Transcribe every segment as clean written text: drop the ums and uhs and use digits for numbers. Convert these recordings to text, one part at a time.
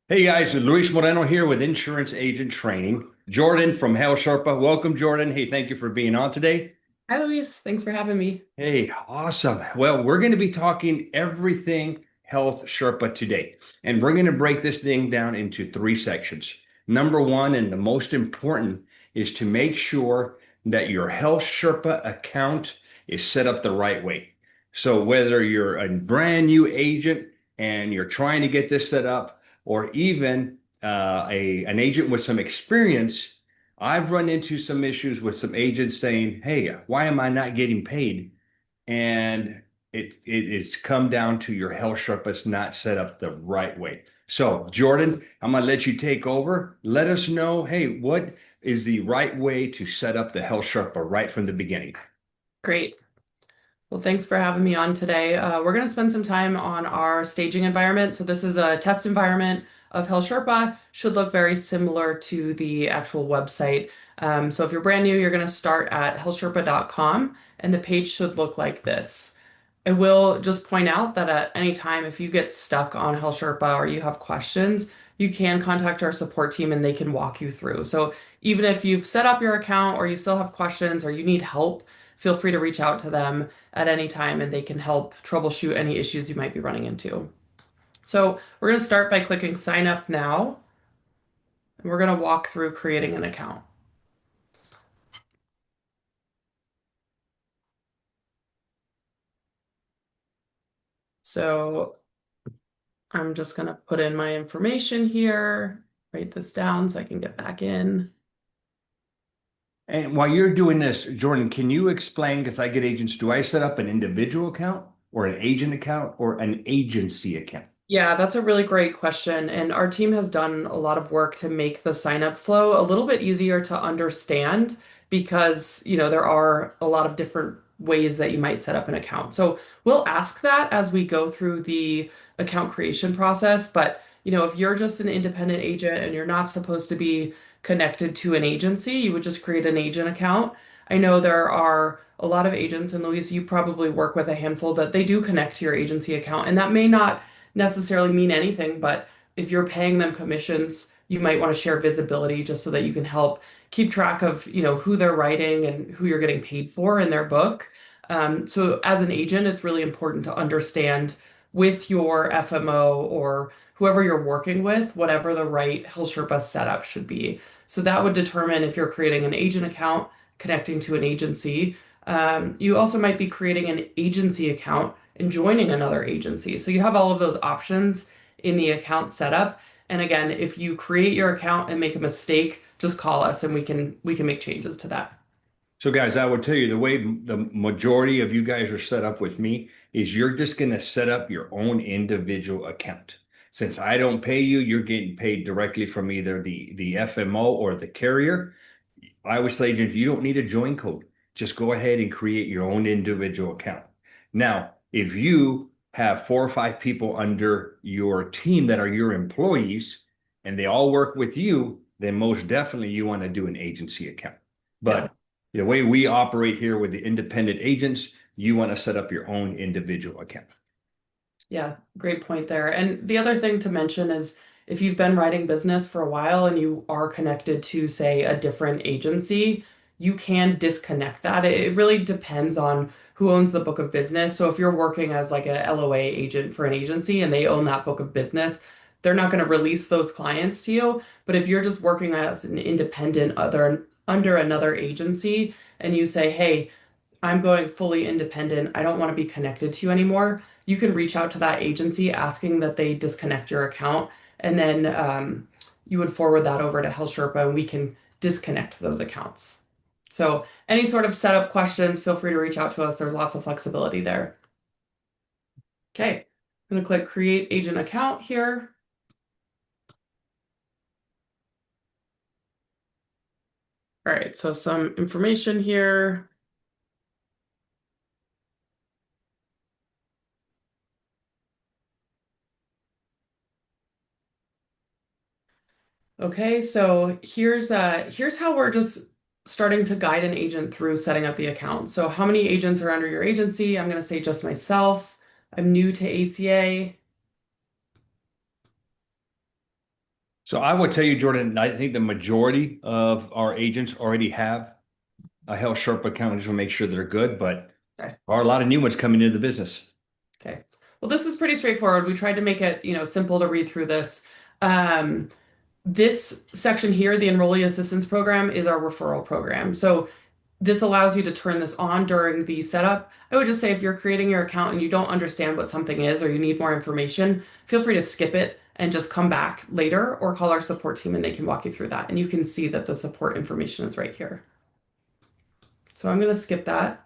Hey guys, Luis Moreno here with Insurance Agent Training. Jordan from HealthSherpa. Welcome, Jordan. Hey, thank you for being on today. Hi, Luis. Thanks for having me. Hey, awesome. Well, we're going to be talking everything Health Sherpa today, and we're going to break this thing down into three sections. Number one, and the most important, is to make sure that your Health Sherpa account is set up the right way. So whether you're a brand new agent and you're trying to get this set up, or even an agent with some experience, I've run into some issues with some agents saying, "Hey, why am I not getting paid?" And it's come down to your health sherpa's not set up the right way. So, Jordan, I'm gonna let you take over. Let us know, hey, what is the right way to set up the health sherpa right from the beginning? Great. Well, thanks for having me on today. We're going to spend some time on our staging environment. So this is a test environment of HealthSherpa. Should look very similar to the actual website. So if you're brand new, you're going to start at healthsherpa.com, and the page should look like this. I will just point out that at any time, if you get stuck on HealthSherpa or you have questions, you can contact our support team and they can walk you through. So even if you've set up your account or you still have questions or you need help, feel free to reach out to them at any time and they can help troubleshoot any issues you might be running into. So we're going to start by clicking sign up now, and we're going to walk through creating an account. So I'm just going to put in my information here, write this down so I can get back in. And while you're doing this, Jordan, can you explain, because I get agents, do I set up an individual account or an agent account or an agency account? Yeah, that's a really great question. And our team has done a lot of work to make the sign up flow a little bit easier to understand because, there are a lot of different ways that you might set up an account. So we'll ask that as we go through the account creation process. But, if you're just an independent agent and you're not supposed to be connected to an agency, you would just create an agent account. I know there are a lot of agents, and Luis, you probably work with a handful that they do connect to your agency account, and that may not necessarily mean anything, but if you're paying them commissions, you might want to share visibility just so that you can help keep track of, who they're writing and who you're getting paid for in their book. So as an agent, it's really important to understand with your FMO or whoever you're working with, whatever the right HealthSherpa setup should be. So that would determine if you're creating an agent account connecting to an agency. You also might be creating an agency account and joining another agency. So you have all of those options in the account setup. And again, if you create your account and make a mistake, just call us and we can make changes to that. So, guys, I would tell you the way the majority of you guys are set up with me is you're just going to set up your own individual account. Since I don't pay you, you're getting paid directly from either the FMO or the carrier. I would say if you don't need a join code. Just go ahead and create your own individual account. Now, if you have four or five people under your team that are your employees and they all work with you, then most definitely you want to do an agency account. Yeah. But the way we operate here with the independent agents, you want to set up your own individual account. Yeah, great point there. And the other thing to mention is if you've been writing business for a while and you are connected to, say, a different agency, you can disconnect that. It really depends on who owns the book of business. So if you're working as like a LOA agent for an agency and they own that book of business, they're not going to release those clients to you. But if you're just working as an independent other under another agency and you say, "Hey, I'm going fully independent. I don't want to be connected to you anymore," you can reach out to that agency asking that they disconnect your account. And then you would forward that over to HealthSherpa and we can disconnect those accounts. So, any sort of setup questions, feel free to reach out to us. There's lots of flexibility there. Okay, I'm going to click Create Agent Account here. All right, so some information here. Okay, so here's how we're just starting to guide an agent through setting up the account. So how many agents are under your agency? I'm going to say just myself. I'm new to ACA. So I would tell you, Jordan, I think the majority of our agents already have a Health Sherpa account. We just want to make sure they're good, but Okay. there are a lot of new ones coming into the business. Okay. Well, this is pretty straightforward. We tried to make it, simple to read through this. Um, this section here, the Enrollee Assistance Program, is our referral program. So this allows you to turn this on during the setup. I would just say if you're creating your account and you don't understand what something is or you need more information, feel free to skip it and just come back later or call our support team and they can walk you through that. And you can see that the support information is right here. So I'm going to skip that.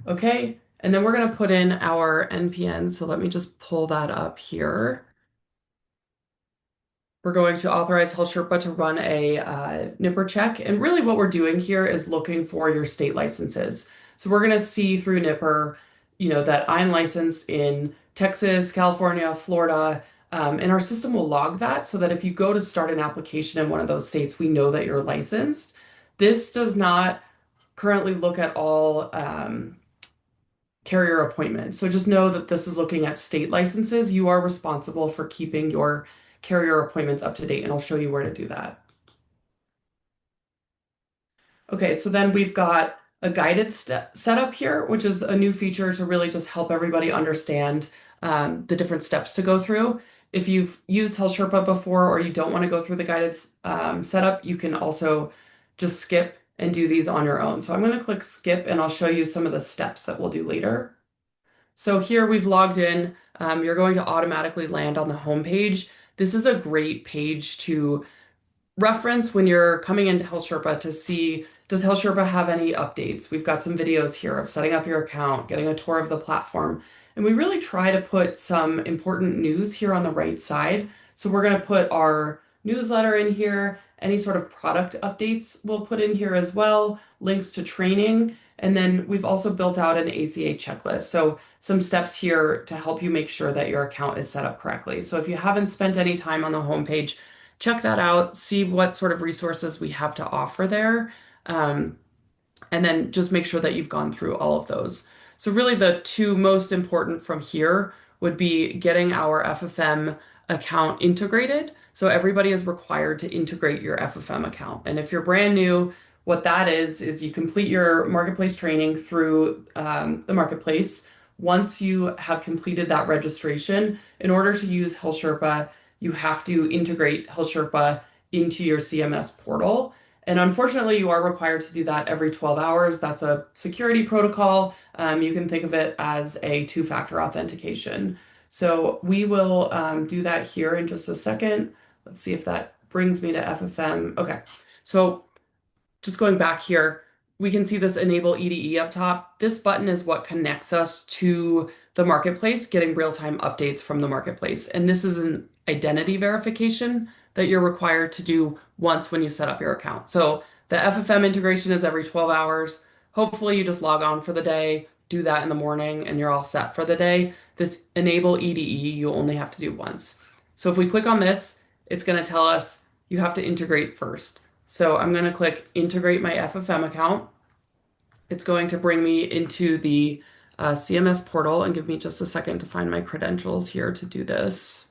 Okay. And then we're going to put in our NPN. So let me just pull that up here. We're going to authorize HealthSherpa to run a NIPR check. And really what we're doing here is looking for your state licenses. So we're going to see through NIPR, that I'm licensed in Texas, California, Florida, and our system will log that so that if you go to start an application in one of those states, we know that you're licensed. This does not currently look at all carrier appointments. So just know that this is looking at state licenses. You are responsible for keeping your carrier appointments up to date, and I'll show you where to do that. Okay, so then we've got a guided setup here, which is a new feature to really just help everybody understand the different steps to go through. If you've used HealthSherpa before or you don't want to go through the guided setup, you can also just skip and do these on your own. So I'm going to click skip and I'll show you some of the steps that we'll do later. So here we've logged in. You're going to automatically land on the home page. This is a great page to reference when you're coming into HealthSherpa to see, does HealthSherpa have any updates? We've got some videos here of setting up your account, getting a tour of the platform, and we really try to put some important news here on the right side. So we're going to put our newsletter in here, any sort of product updates we'll put in here as well, links to training, and then we've also built out an ACA checklist. So some steps here to help you make sure that your account is set up correctly. So if you haven't spent any time on the homepage, check that out, see what sort of resources we have to offer there, um, and then just make sure that you've gone through all of those. So really the two most important from here would be getting our FFM account integrated. So everybody is required to integrate your FFM account. And if you're brand new, what that is you complete your marketplace training through the marketplace. Once you have completed that registration, in order to use HealthSherpa, you have to integrate HealthSherpa into your CMS portal. And unfortunately, you are required to do that every 12 hours. That's a security protocol. You can think of it as a two-factor authentication. So we will do that here in just a second. Let's see if that brings me to FFM. Okay, so just going back here, we can see this enable EDE up top. This button is what connects us to the marketplace, getting real-time updates from the marketplace. And this is an identity verification that you're required to do once when you set up your account. So the FFM integration is every 12 hours. Hopefully you just log on for the day, do that in the morning, and you're all set for the day. This enable EDE, you only have to do once. So if we click on this, it's going to tell us you have to integrate first. So I'm going to click integrate my FFM account. It's going to bring me into the CMS portal and give me just a second to find my credentials here to do this.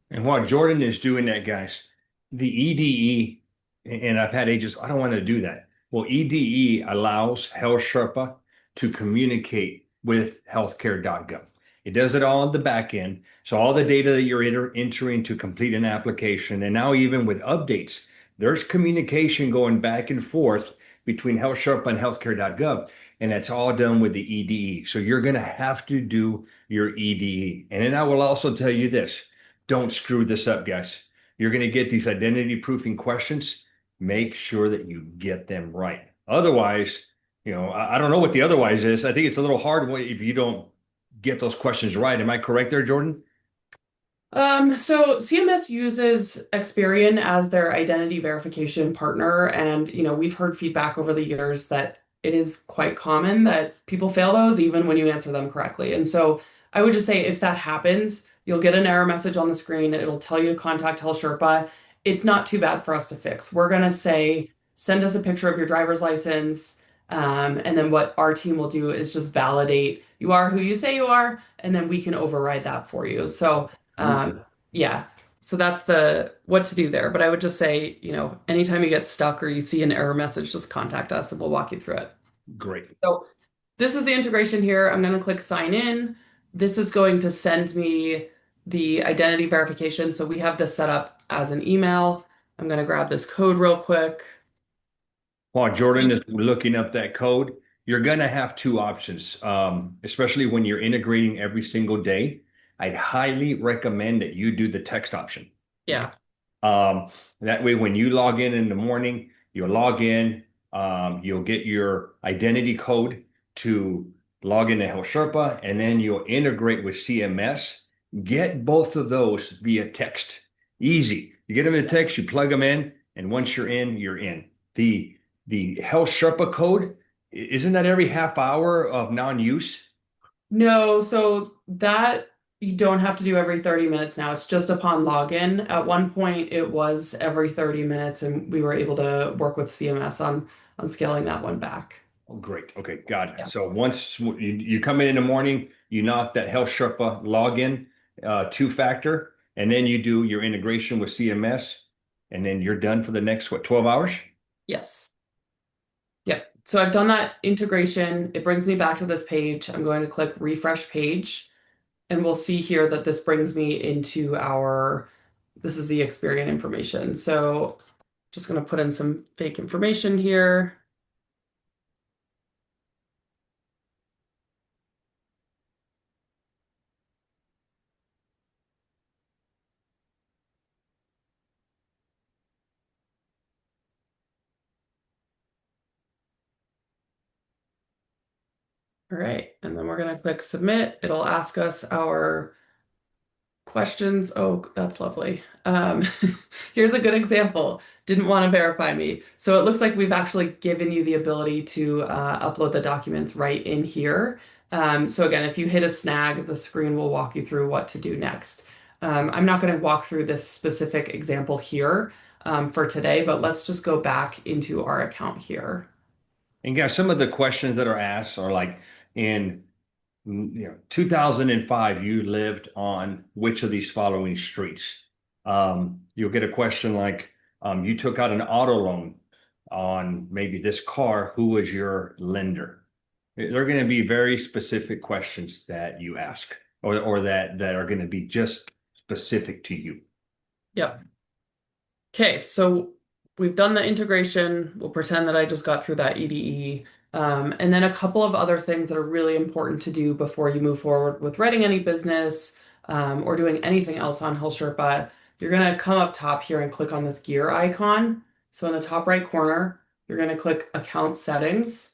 And while Jordan is doing that, guys, the EDE, and I've had agents, I don't want to do that. Well, EDE allows HealthSherpa to communicate with healthcare.gov. It does it all on the back end. So all the data that you're entering to complete an application, and now even with updates, there's communication going back and forth between HealthSherpa and healthcare.gov, and that's all done with the EDE. So you're going to have to do your EDE. And then I will also tell you this. Don't screw this up, guys. You're going to get these identity proofing questions. Make sure that you get them right. Otherwise, I don't know what the otherwise is. I think it's a little hard if you don't get those questions right. Am I correct there, Jordan? So CMS uses Experian as their identity verification partner, and we've heard feedback over the years that it is quite common that people fail those even when you answer them correctly. And so I would just say if that happens, you'll get an error message on the screen. It'll tell you to contact HealthSherpa. It's not too bad for us to fix. We're going to say, send us a picture of your driver's license. And then what our team will do is just validate you are who you say you are, and then we can override that for you. So, yeah. So that's the what to do there. But I would just say, anytime you get stuck or you see an error message, just contact us and we'll walk you through it. Great. So this is the integration here. I'm going to click sign in. This is going to send me the identity verification. So we have this set up as an email. I'm going to grab this code real quick. While Jordan is looking up that code, you're going to have two options, especially when you're integrating every single day. I'd highly recommend that you do the text option. Yeah. That way, when you log in the morning, you'll log in, you'll get your identity code to log into HealthSherpa, and then you'll integrate with CMS. Get both of those via text. Easy. You get them in text, you plug them in, and once you're in, you're in. The HealthSherpa code, isn't that every half hour of non-use? No, so that you don't have to do every 30 minutes now. It's just upon login. At one point, it was every 30 minutes, and we were able to work with CMS on scaling that one back. Oh, great. Okay, got it. Yeah. So once you come in the morning, you knock that HealthSherpa login two-factor, and then you do your integration with CMS, and then you're done for the next, what, 12 hours? Yes. Yeah. So I've done that integration. It brings me back to this page. I'm going to click refresh page, and we'll see here that this brings me into this is the Experian information. So just going to put in some fake information here. All right, and then we're going to click submit. It'll ask us our questions. Oh, that's lovely. Here's a good example. Didn't want to verify me. So it looks like we've actually given you the ability to upload the documents right in here. So again, if you hit a snag, the screen will walk you through what to do next. I'm not going to walk through this specific example here for today, but let's just go back into our account here. And guys, some of the questions that are asked are like in 2005, you lived on which of these following streets? You'll get a question like, you took out an auto loan on maybe this car. Who was your lender? They're going to be very specific questions that you ask, or that are going to be just specific to you. Yep. Okay, so we've done the integration. We'll pretend that I just got through that EDE. And then a couple of other things that are really important to do before you move forward with writing any business or doing anything else on HealthSherpa. You're going to come up top here and click on this gear icon. So in the top right corner, you're going to click Account Settings.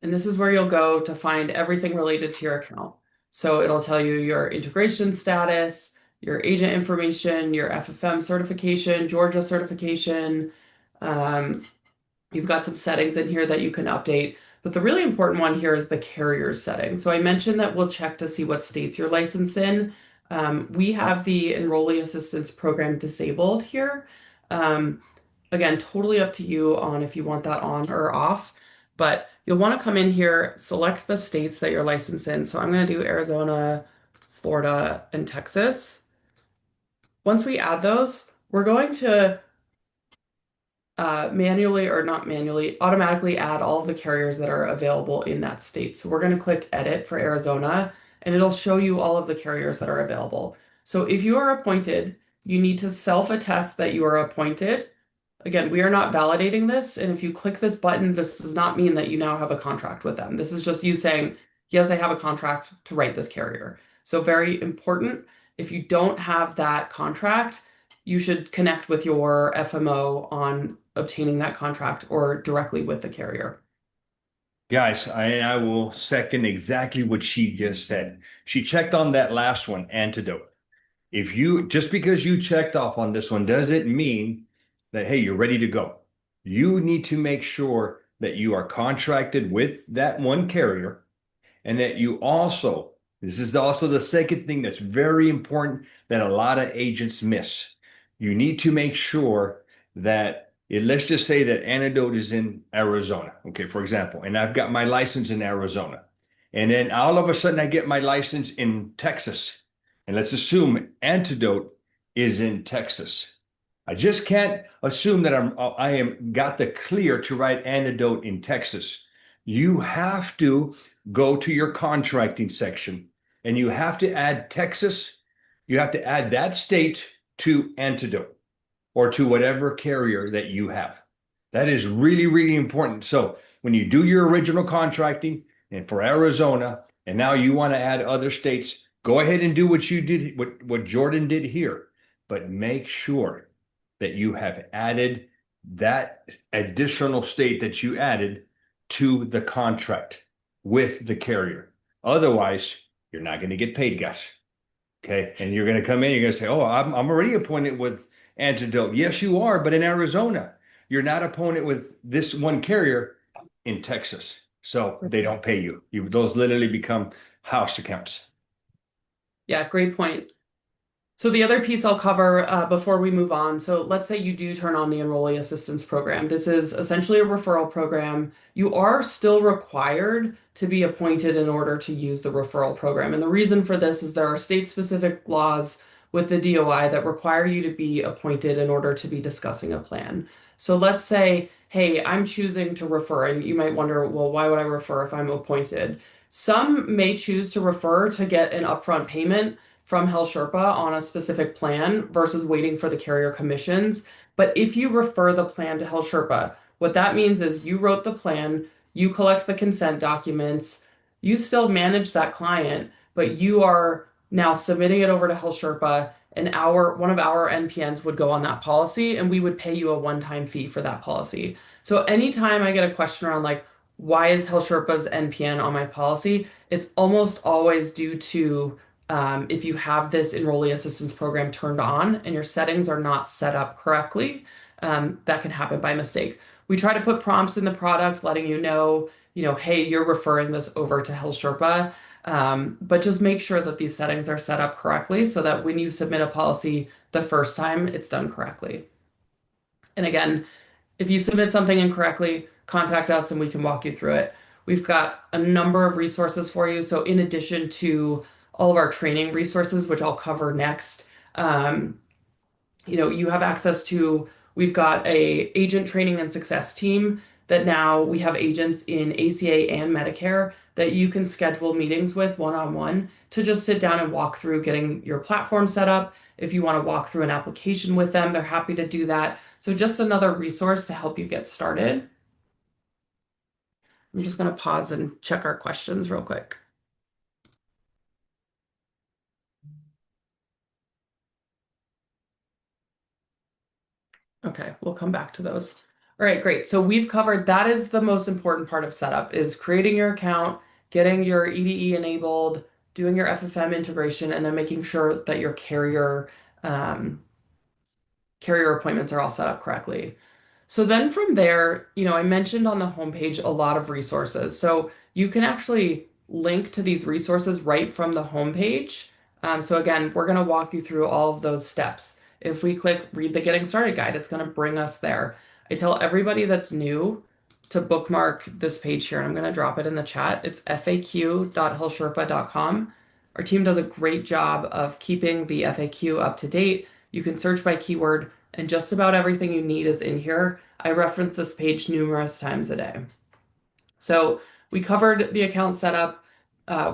And this is where you'll go to find everything related to your account. So it'll tell you your integration status, your agent information, your FFM certification, Georgia certification. You've got some settings in here that you can update, but the really important one here is the carrier setting. So I mentioned that we'll check to see what states you're licensed in. We have the Enrollee Assistance Program disabled here. Again, totally up to you on if you want that on or off, but you'll want to come in here, select the states that you're licensed in. So I'm going to do Arizona, Florida, and Texas. Once we add those, we're going to manually or not manually, automatically add all of the carriers that are available in that state. So we're going to click edit for Arizona and it'll show you all of the carriers that are available. So if you are appointed, you need to self-attest that you are appointed. Again, we are not validating this. And if you click this button, this does not mean that you now have a contract with them. This is just you saying, yes, I have a contract to write this carrier. So very important. If you don't have that contract, you should connect with your FMO on obtaining that contract or directly with the carrier. Guys, I will second exactly what she just said. She checked on that last one, antidote. If you just because you checked off on this one doesn't mean that, hey, you're ready to go. You need to make sure that you are contracted with that one carrier and that you also, this is also the second thing that's very important that a lot of agents miss. You need to make sure that let's just say that antidote is in Arizona, okay, for example, and I've got my license in Arizona. And then all of a sudden I get my license in Texas. and let's assume Antidote is in Texas. I just can't assume that I am got the clear to write Antidote in Texas. You have to go to your contracting section and you have to add Texas. You have to add that state to Antidote or to whatever carrier that you have. That is really, really important. So when you do your original contracting and for Arizona, and now you want to add other states, go ahead and do what you did, what Jordan did here, but make sure that you have added that additional state that you added to the contract with the carrier. Otherwise, you're not going to get paid, guys. Okay. And you're going to come in, you're going to say, oh, I'm already appointed with Antidote. Yes, you are, but in Arizona, you're not appointed with this one carrier in Texas. So they don't pay you. Those literally become house accounts. Yeah, great point. So the other piece I'll cover before we move on. So let's say you do turn on the enrollee assistance program. This is essentially a referral program. You are still required to be appointed in order to use the referral program. And the reason for this is there are state-specific laws with the DOI that require you to be appointed in order to be discussing a plan. So let's say, hey, I'm choosing to refer, and you might wonder, well, why would I refer if I'm appointed? Some may choose to refer to get an upfront payment from HealthSherpa on a specific plan versus waiting for the carrier commissions. But if you refer the plan to HealthSherpa, what that means is you wrote the plan, you collect the consent documents, you still manage that client, but you are now submitting it over to HealthSherpa, and one of our NPNs would go on that policy, and we would pay you a one-time fee for that policy. So anytime I get a question around like, why is HealthSherpa's NPN on my policy? It's almost always due to if you have this enrollee assistance program turned on and your settings are not set up correctly, that can happen by mistake. We try to put prompts in the product letting you know, hey, you're referring this over to HealthSherpa, but just make sure that these settings are set up correctly so that when you submit a policy the first time, it's done correctly. And again, if you submit something incorrectly, contact us and we can walk you through it. We've got a number of resources for you. So in addition to all of our training resources, which I'll cover next, you have access to, we've got a agent training and success team that now we have agents in ACA and Medicare that you can schedule meetings with one-on-one to just sit down and walk through getting your platform set up. If you want to walk through an application with them, they're happy to do that. So just another resource to help you get started. I'm just going to pause and check our questions real quick. Okay, we'll come back to those. All right, great. So we've covered that is the most important part of setup is creating your account, getting your EDE enabled, doing your FFM integration, and then making sure that your carrier appointments are all set up correctly. So then from there, I mentioned on the homepage a lot of resources. So you can actually link to these resources right from the homepage. So again, we're going to walk you through all of those steps. If we click read the getting started guide, it's going to bring us there. I tell everybody that's new to bookmark this page here, and I'm going to drop it in the chat. It's faq.healthsherpa.com. Our team does a great job of keeping the FAQ up to date. You can search by keyword, and just about everything you need is in here. I reference this page numerous times a day. So we covered the account setup.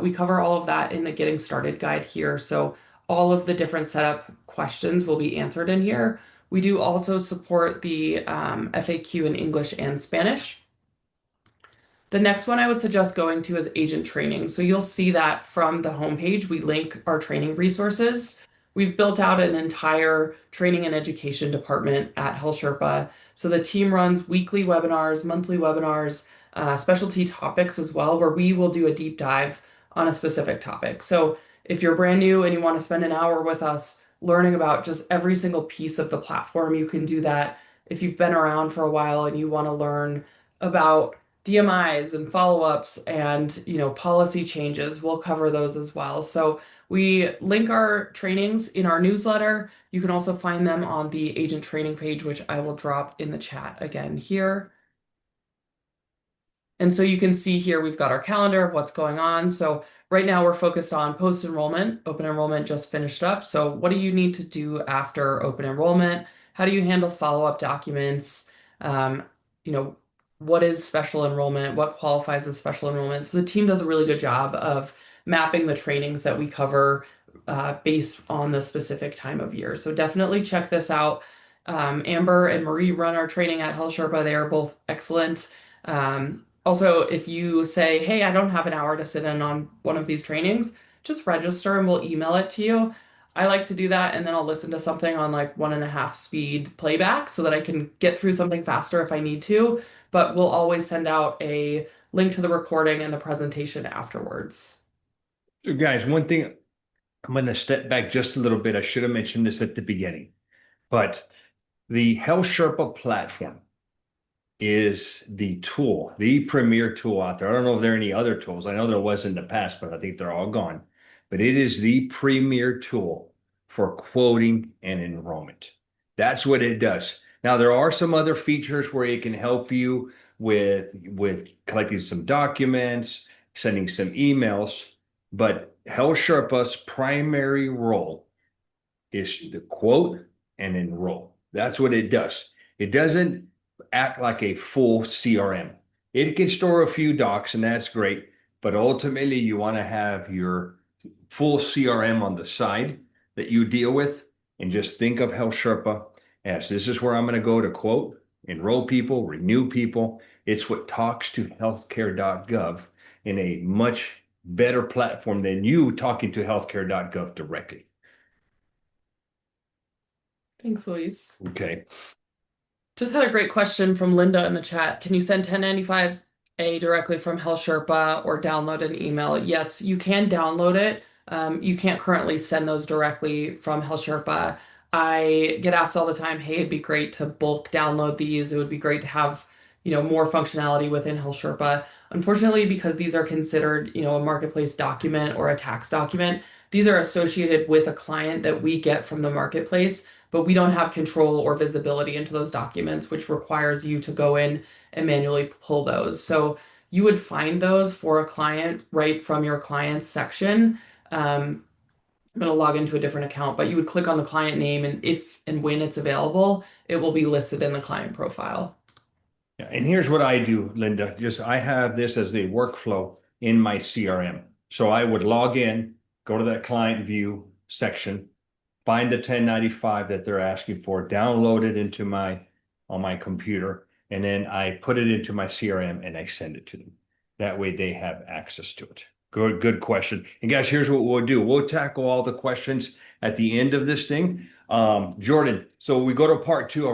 We cover all of that in the getting started guide here. So all of the different setup questions will be answered in here. We do also support the FAQ in English and Spanish. The next one I would suggest going to is agent training. So you'll see that from the homepage, we link our training resources. We've built out an entire training and education department at HealthSherpa. So the team runs weekly webinars, monthly webinars, specialty topics as well, where we will do a deep dive on a specific topic. So if you're brand new and you want to spend an hour with us learning about just every single piece of the platform, you can do that. If you've been around for a while and you want to learn about DMIs and follow-ups and policy changes, we'll cover those as well. So we link our trainings in our newsletter. You can also find them on the agent training page, which I will drop in the chat again here. And so you can see here we've got our calendar of what's going on. So Right now, we're focused on post enrollment. Open enrollment just finished up. So, what do you need to do after open enrollment? How do you handle follow-up documents? Um, you know, what is special enrollment? What qualifies as special enrollment? So, the team does a really good job of mapping the trainings that we cover based on the specific time of year. So, definitely check this out. Amber and Marie run our training at HealthSherpa. They are both excellent. Also, if you say, hey, I don't have an hour to sit in on one of these trainings, just register and we'll email it to you. I like to do that, and then I'll listen to something on like 1.5 speed playback so that I can get through something faster if I need to. But we'll always send out a link to the recording and the presentation afterwards. So guys, one thing, I'm going to step back just a little bit. I should have mentioned this at the beginning, but the Health Sherpa platform is the tool, the premier tool out there. I don't know if there are any other tools. I know there was in the past, but I think they're all gone. But it is the premier tool for quoting and enrollment. That's what it does. Now, there are some other features where it can help you with collecting some documents, sending some emails, but Health Sherpa's primary role is to quote and enroll. That's what it does. It doesn't act like a full CRM. It can store a few docs, and that's great, but ultimately you want to have your full CRM on the side that you deal with, and just think of Health Sherpa as this is where I'm going to go to quote, enroll people, renew people. It's what talks to healthcare.gov in a much better platform than you talking to healthcare.gov directly. Thanks, Luis. Okay. Just had a great question from Linda in the chat. Can you send 1095A directly from HealthSherpa or download an email? Yes, you can download it. You can't currently send those directly from HealthSherpa. I get asked all the time, hey, it'd be great to bulk download these. It would be great to have, more functionality within HealthSherpa. Unfortunately, because these are considered, a marketplace document or a tax document, these are associated with a client that we get from the marketplace, but we don't have control or visibility into those documents, which requires you to go in and manually pull those. So you would find those for a client right from your clients section. I'm going to log into a different account, but you would click on the client name, and if and when it's available, it will be listed in the client profile. Yeah, and here's what I do, Linda. Just I have this as the workflow in my CRM. So I would log in, go to that client view section, find the 1095 that they're asking for, download it into my on my computer, and then I put it into my CRM and I send it to them. That way they have access to it. Good question. And guys, here's what we'll do. We'll tackle all the questions at the end of this thing. Jordan, so we go to part two.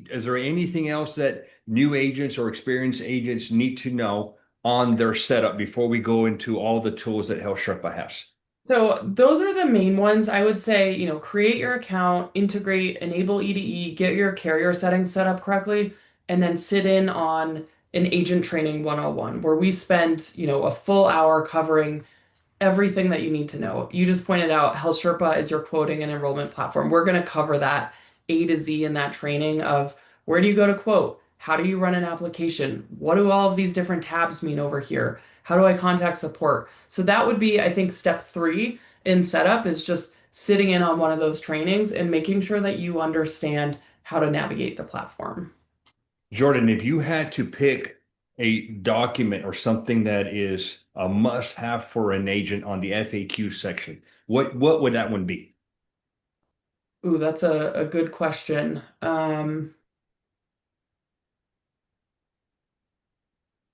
Is there anything else that new agents or experienced agents need to know on their setup before we go into all the tools that HealthSherpa has? So those are the main ones. I would say, create your account, integrate, enable EDE, get your carrier settings set up correctly, and then sit in on an agent training 101 where we spend, a full hour covering everything that you need to know. You just pointed out HealthSherpa is your quoting and enrollment platform. We're going to cover that A to Z in that training of where do you go to quote? How do you run an application? What do all of these different tabs mean over here? How do I contact support? So that would be, I think, step 3 in setup is just sitting in on one of those trainings and making sure that you understand how to navigate the platform. Jordan, if you had to pick a document or something that is a must-have for an agent on the FAQ section, what would that one be? Ooh, that's a good question.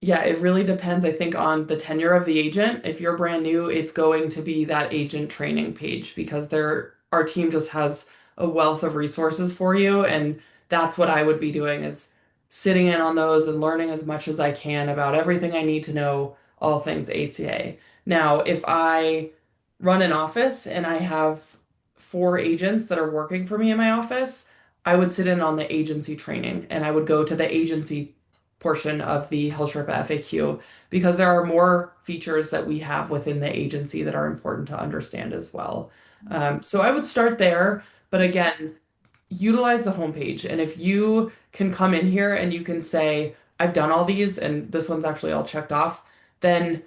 Yeah, it really depends, I think, on the tenure of the agent. If you're brand new, it's going to be that agent training page because our team just has a wealth of resources for you. And that's what I would be doing is sitting in on those and learning as much as I can about everything I need to know, all things ACA. Now, if I run an office and I have 4 agents that are working for me in my office, I would sit in on the agency training and I would go to the agency portion of the HealthSherpa FAQ because there are more features that we have within the agency that are important to understand as well. So I would start there, but again, utilize the homepage. And if you can come in here and you can say, I've done all these, and this one's actually all checked off, then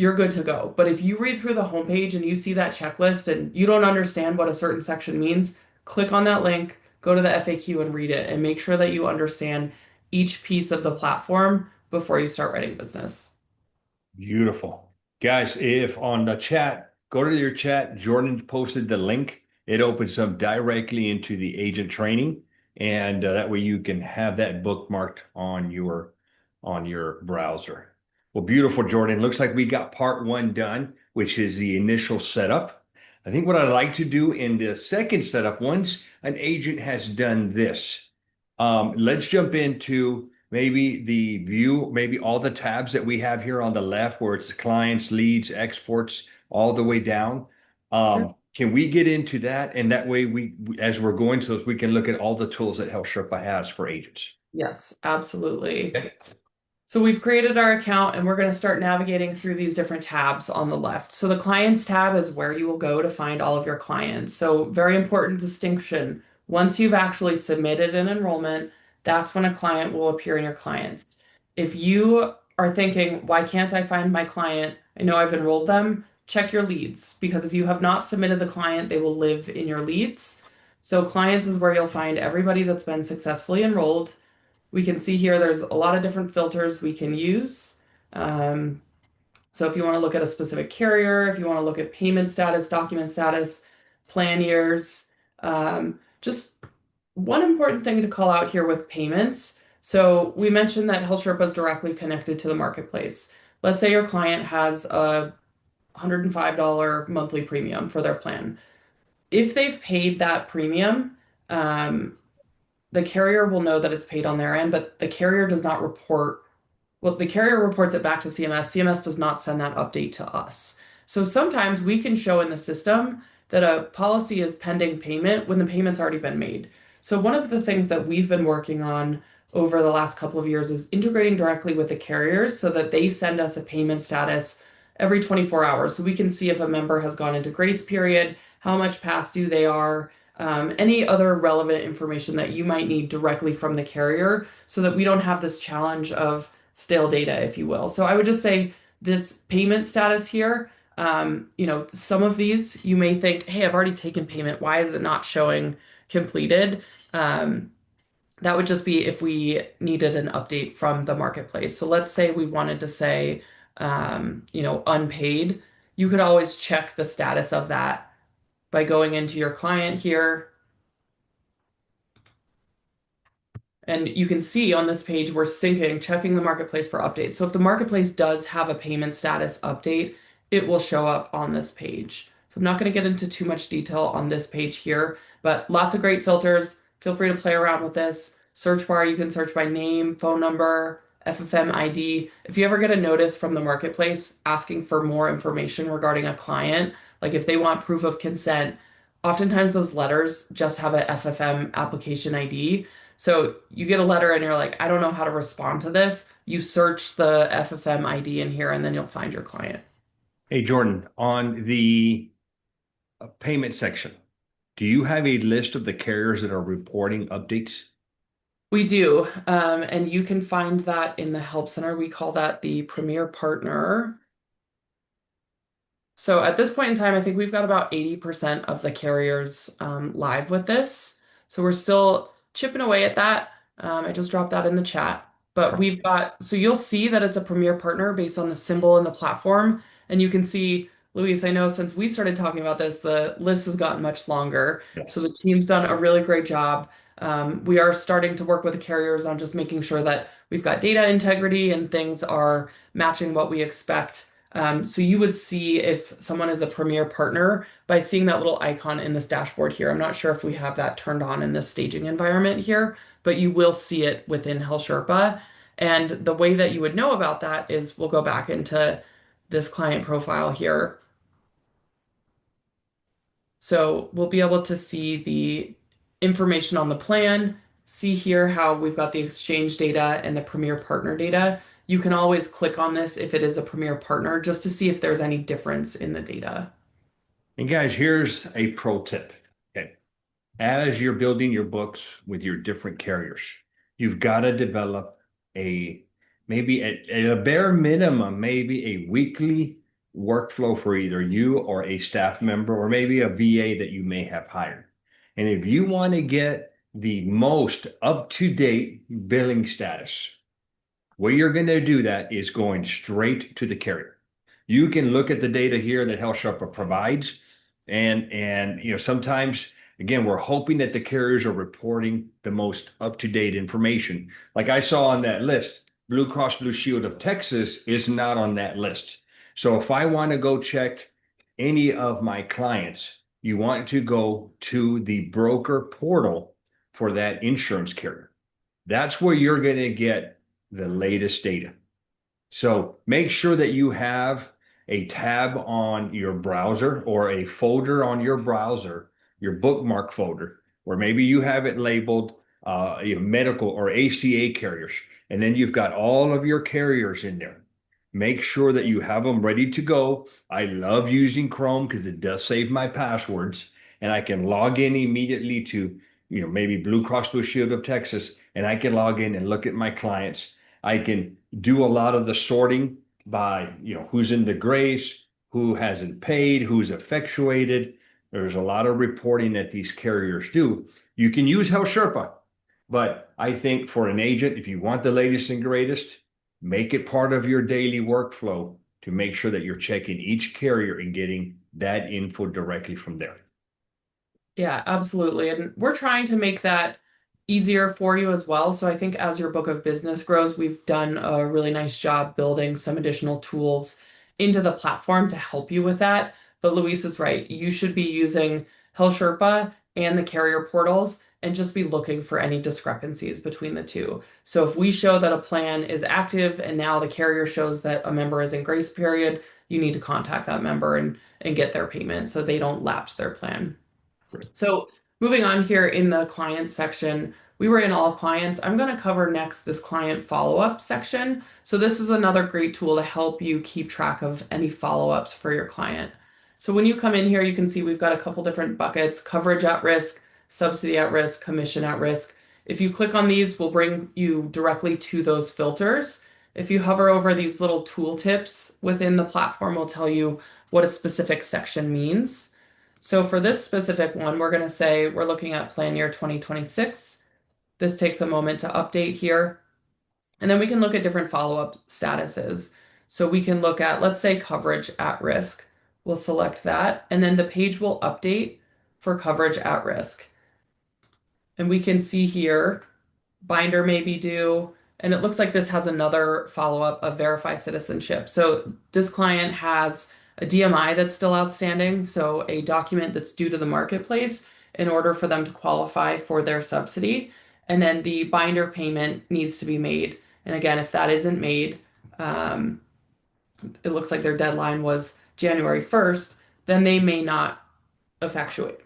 you're good to go. But if you read through the homepage and you see that checklist and you don't understand what a certain section means, click on that link, go to the FAQ and read it, and make sure that you understand each piece of the platform before you start writing business. Beautiful. Guys, if on the chat, go to your chat, Jordan posted the link. It opens up directly into the agent training, and that way you can have that bookmarked on your browser. Well, beautiful, Jordan. Looks like we got part one done, which is the initial setup. I think what I'd like to do in the second setup, once an agent has done this, let's jump into maybe the view, maybe all the tabs that we have here on the left where it's clients, leads, exports, all the way down. Sure. Can we get into that? And that way as we're going to those, we can look at all the tools that HealthSherpa has for agents. Yes, absolutely. Okay. So we've created our account and we're going to start navigating through these different tabs on the left. So the clients tab is where you will go to find all of your clients. So very important distinction. Once you've actually submitted an enrollment, that's when a client will appear in your clients. If you are thinking, why can't I find my client? I know I've enrolled them. Check your leads because if you have not submitted the client, they will live in your leads. So clients is where you'll find everybody that's been successfully enrolled. We can see here there's a lot of different filters we can use. Um, so if you want to look at a specific carrier, if you want to look at payment status, document status, plan years, just one important thing to call out here with payments. So we mentioned that HealthSherpa is directly connected to the marketplace. Let's say your client has a $105 monthly premium for their plan. If they've paid that premium, um, the carrier will know that it's paid on their end, but the carrier does not report. Well, the carrier reports it back to CMS. CMS does not send that update to us. So sometimes we can show in the system that a policy is pending payment when the payment's already been made. So one of the things that we've been working on over the last couple of years is integrating directly with the carriers so that they send us a payment status every 24 hours. So we can see if a member has gone into grace period, how much past due they are, any other relevant information that you might need directly from the carrier so that we don't have this challenge of stale data, if you will. So I would just say this payment status here, some of these you may think, hey, I've already taken payment. Why is it not showing completed? That would just be if we needed an update from the marketplace. So let's say we wanted to say, unpaid. You could always check the status of that by going into your client here. And you can see on this page, we're syncing, checking the marketplace for updates. So if the marketplace does have a payment status update, it will show up on this page. So I'm not going to get into too much detail on this page here, but lots of great filters. Feel free to play around with this. Search bar, you can search by name, phone number, FFM ID. If you ever get a notice from the marketplace asking for more information regarding a client, like if they want proof of consent, oftentimes those letters just have a FFM application ID. So you get a letter and you're like, I don't know how to respond to this. You search the FFM ID in here and then you'll find your client. Hey, Jordan, on the payment section, do you have a list of the carriers that are reporting updates? We do. And you can find that in the Help Center. We call that the Premier Partner. So at this point in time, I think we've got about 80% of the carriers live with this. So we're still chipping away at that. I just dropped that in the chat. But we've got, so you'll see that it's a Premier Partner based on the symbol in the platform. And you can see, Luis, I know since we started talking about this, the list has gotten much longer. Yes. So the team's done a really great job. We are starting to work with the carriers on just making sure that we've got data integrity and things are matching what we expect. So you would see if someone is a Premier Partner by seeing that little icon in this dashboard here. I'm not sure if we have that turned on in this staging environment here, but you will see it within HealthSherpa. And the way that you would know about that is we'll go back into this client profile here. So we'll be able to see the information on the plan, see here how we've got the exchange data and the Premier Partner data. You can always click on this if it is a Premier Partner just to see if there's any difference in the data. And guys, here's a pro tip. Okay. As you're building your books with your different carriers, you've got to develop maybe a bare minimum, maybe a weekly workflow for either you or a staff member or maybe a VA that you may have hired. And if you want to get the most up-to-date billing status, way you're going to do that is going straight to the carrier. You can look at the data here that HealthSherpa provides, and sometimes again we're hoping that the carriers are reporting the most up-to-date information. Like I saw on that list, Blue Cross Blue Shield of Texas is not on that list. So if I want to go check any of my clients, you want to go to the broker portal for that insurance carrier. That's where you're going to get the latest data. So make sure that you have a tab on your browser or a folder on your browser, your bookmark folder, where maybe you have it labeled medical or ACA carriers, and then you've got all of your carriers in there. Make sure that you have them ready to go. I love using Chrome because it does save my passwords, and I can log in immediately to maybe Blue Cross Blue Shield of Texas, and I can log in and look at my clients. I can do a lot of the sorting by, who's in the grace, who hasn't paid, who's effectuated. There's a lot of reporting that these carriers do. You can use HealthSherpa, but I think for an agent, if you want the latest and greatest, make it part of your daily workflow to make sure that you're checking each carrier and getting that info directly from there. Yeah, absolutely. And we're trying to make that easier for you as well. So I think as your book of business grows, we've done a really nice job building some additional tools into the platform to help you with that. But Luis is right. You should be using HealthSherpa and the carrier portals and just be looking for any discrepancies between the two. So if we show that a plan is active and now the carrier shows that a member is in grace period, you need to contact that member and get their payment so they don't lapse their plan. So moving on here in the client section, we were in all clients. I'm going to cover next this client follow-up section. So this is another great tool to help you keep track of any follow-ups for your client. So when you come in here, you can see we've got a couple different buckets: coverage at risk, subsidy at risk, commission at risk. If you click on these, we'll bring you directly to those filters. If you hover over these little tooltips within the platform, will tell you what a specific section means. So for this specific one, we're going to say we're looking at plan year 2026. This takes a moment to update here. And then we can look at different follow-up statuses. So we can look at, let's say, coverage at risk. We'll select that, and then the page will update for coverage at risk. And we can see here, binder may be due, and it looks like this has another follow-up of verify citizenship. So this client has a DMI that's still outstanding, so a document that's due to the marketplace in order for them to qualify for their subsidy. And then the binder payment needs to be made. And again, if that isn't made, it looks like their deadline was January 1st, then they may not effectuate.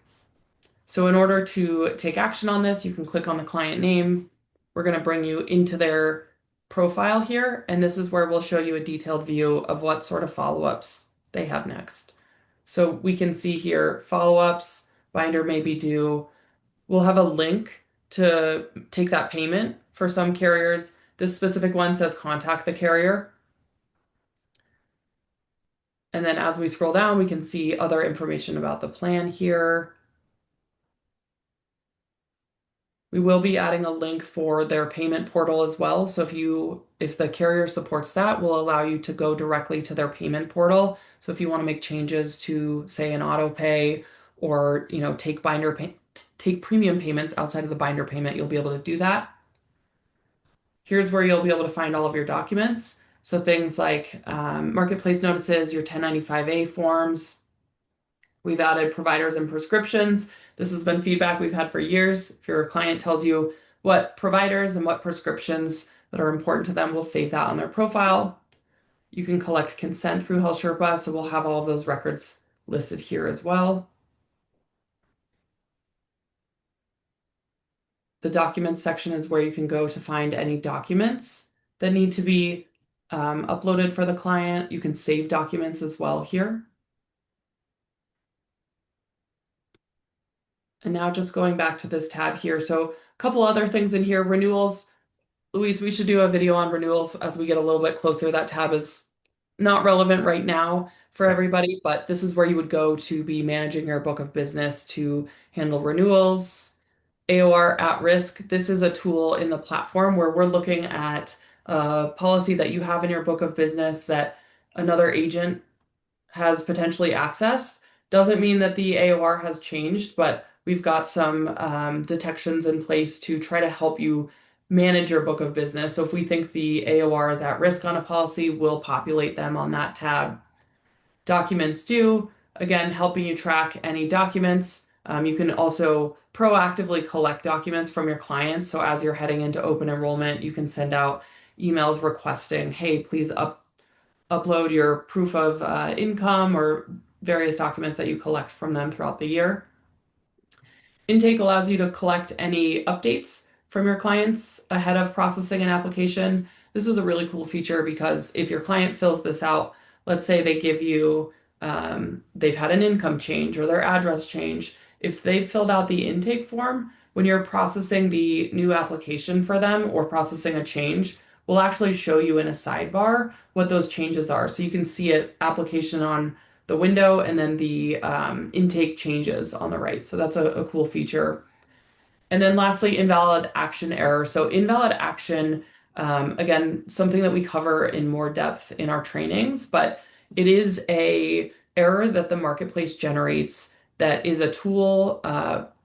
So in order to take action on this, you can click on the client name. We're going to bring you into their profile here, and this is where we'll show you a detailed view of what sort of follow-ups they have next. So we can see here, follow-ups, binder may be due. We'll have a link to take that payment for some carriers. This specific one says contact the carrier. And then as we scroll down, we can see other information about the plan here. We will be adding a link for their payment portal as well. So if the carrier supports that, will allow you to go directly to their payment portal. So if you want to make changes to, say, an auto pay or take premium payments outside of the binder payment, you'll be able to do that. Here's where you'll be able to find all of your documents. So things like marketplace notices, your 1095A forms. We've added providers and prescriptions. This has been feedback we've had for years. If your client tells you what providers and what prescriptions that are important to them, we'll save that on their profile. You can collect consent through HealthSherpa, so we'll have all of those records listed here as well. The documents section is where you can go to find any documents that need to be uploaded for the client. You can save documents as well here. And now just going back to this tab here. So a couple other things in here, renewals. Luis, we should do a video on renewals as we get a little bit closer. That tab is not relevant right now for everybody, but this is where you would go to be managing your book of business to handle renewals, AOR at risk. This is a tool in the platform where we're looking at a policy that you have in your book of business that another agent has potentially accessed. Doesn't mean that the AOR has changed, but we've got some detections in place to try to help you manage your book of business. So if we think the AOR is at risk on a policy, we'll populate them on that tab. Documents due, again, helping you track any documents. You can also proactively collect documents from your clients. So as you're heading into open enrollment, you can send out emails requesting, hey, please upload your proof of income or various documents that you collect from them throughout the year. Intake allows you to collect any updates from your clients ahead of processing an application. This is a really cool feature because if your client fills this out, let's say they give you, they've had an income change or their address change. If they've filled out the intake form, when you're processing the new application for them or processing a change, we'll actually show you in a sidebar what those changes are. So you can see it application on the window and then the intake changes on the right. So that's a cool feature. And then lastly, invalid action error. So invalid action, again, something that we cover in more depth in our trainings, but it is a error that the marketplace generates that is a tool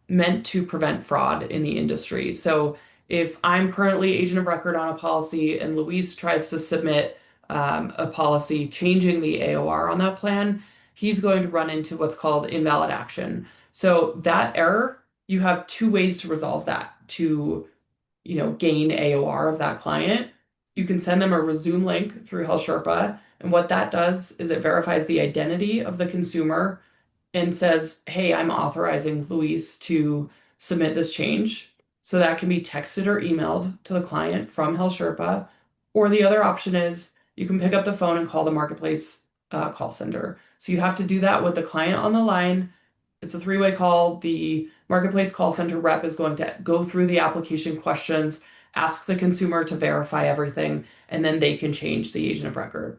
meant to prevent fraud in the industry. So if I'm currently agent of record on a policy and Luis tries to submit a policy changing the AOR on that plan, he's going to run into what's called invalid action. So that error, you have two ways to resolve that to, gain AOR of that client. You can send them a resume link through HealthSherpa, and what that does is it verifies the identity of the consumer and says, hey, I'm authorizing Luis to submit this change. So that can be texted or emailed to the client from HealthSherpa. Or the other option is you can pick up the phone and call the marketplace call center. So you have to do that with the client on the line. It's a three-way call. The marketplace call center rep is going to go through the application questions, ask the consumer to verify everything, and then they can change the agent of record.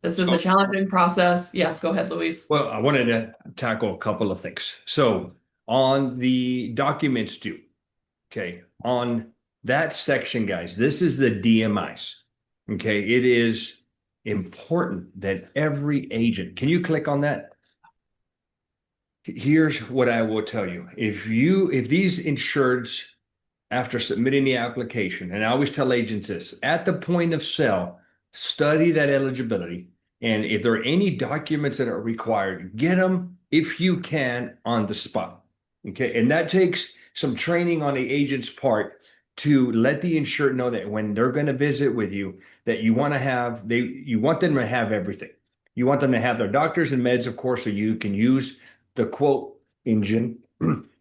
This is a So, challenging process. Yeah, go ahead, Luis. well, I wanted to tackle a couple of things. So, on the documents due, okay, on that section, guys, this is the DMIs. Okay, it is important that every agent, can you click on that? Here's what I will tell you. If these insureds, after submitting the application, and I always tell agents this, at the point of sale, study that eligibility. And if there are any documents that are required, get them if you can on the spot. Okay. And that takes some training on the agent's part to let the insured know that when they're going to visit with you, that you want them to have everything. You want them to have their doctors and meds, of course, so you can use the quote engine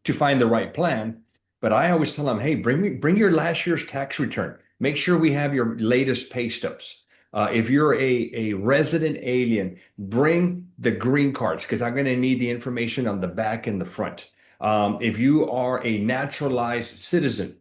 to find the right plan. But I always tell them, hey, bring your last year's tax return. Make sure we have your latest pay stubs. If you're a resident alien, bring the green cards because I'm going to need the information on the back and the front. If you are a naturalized citizen,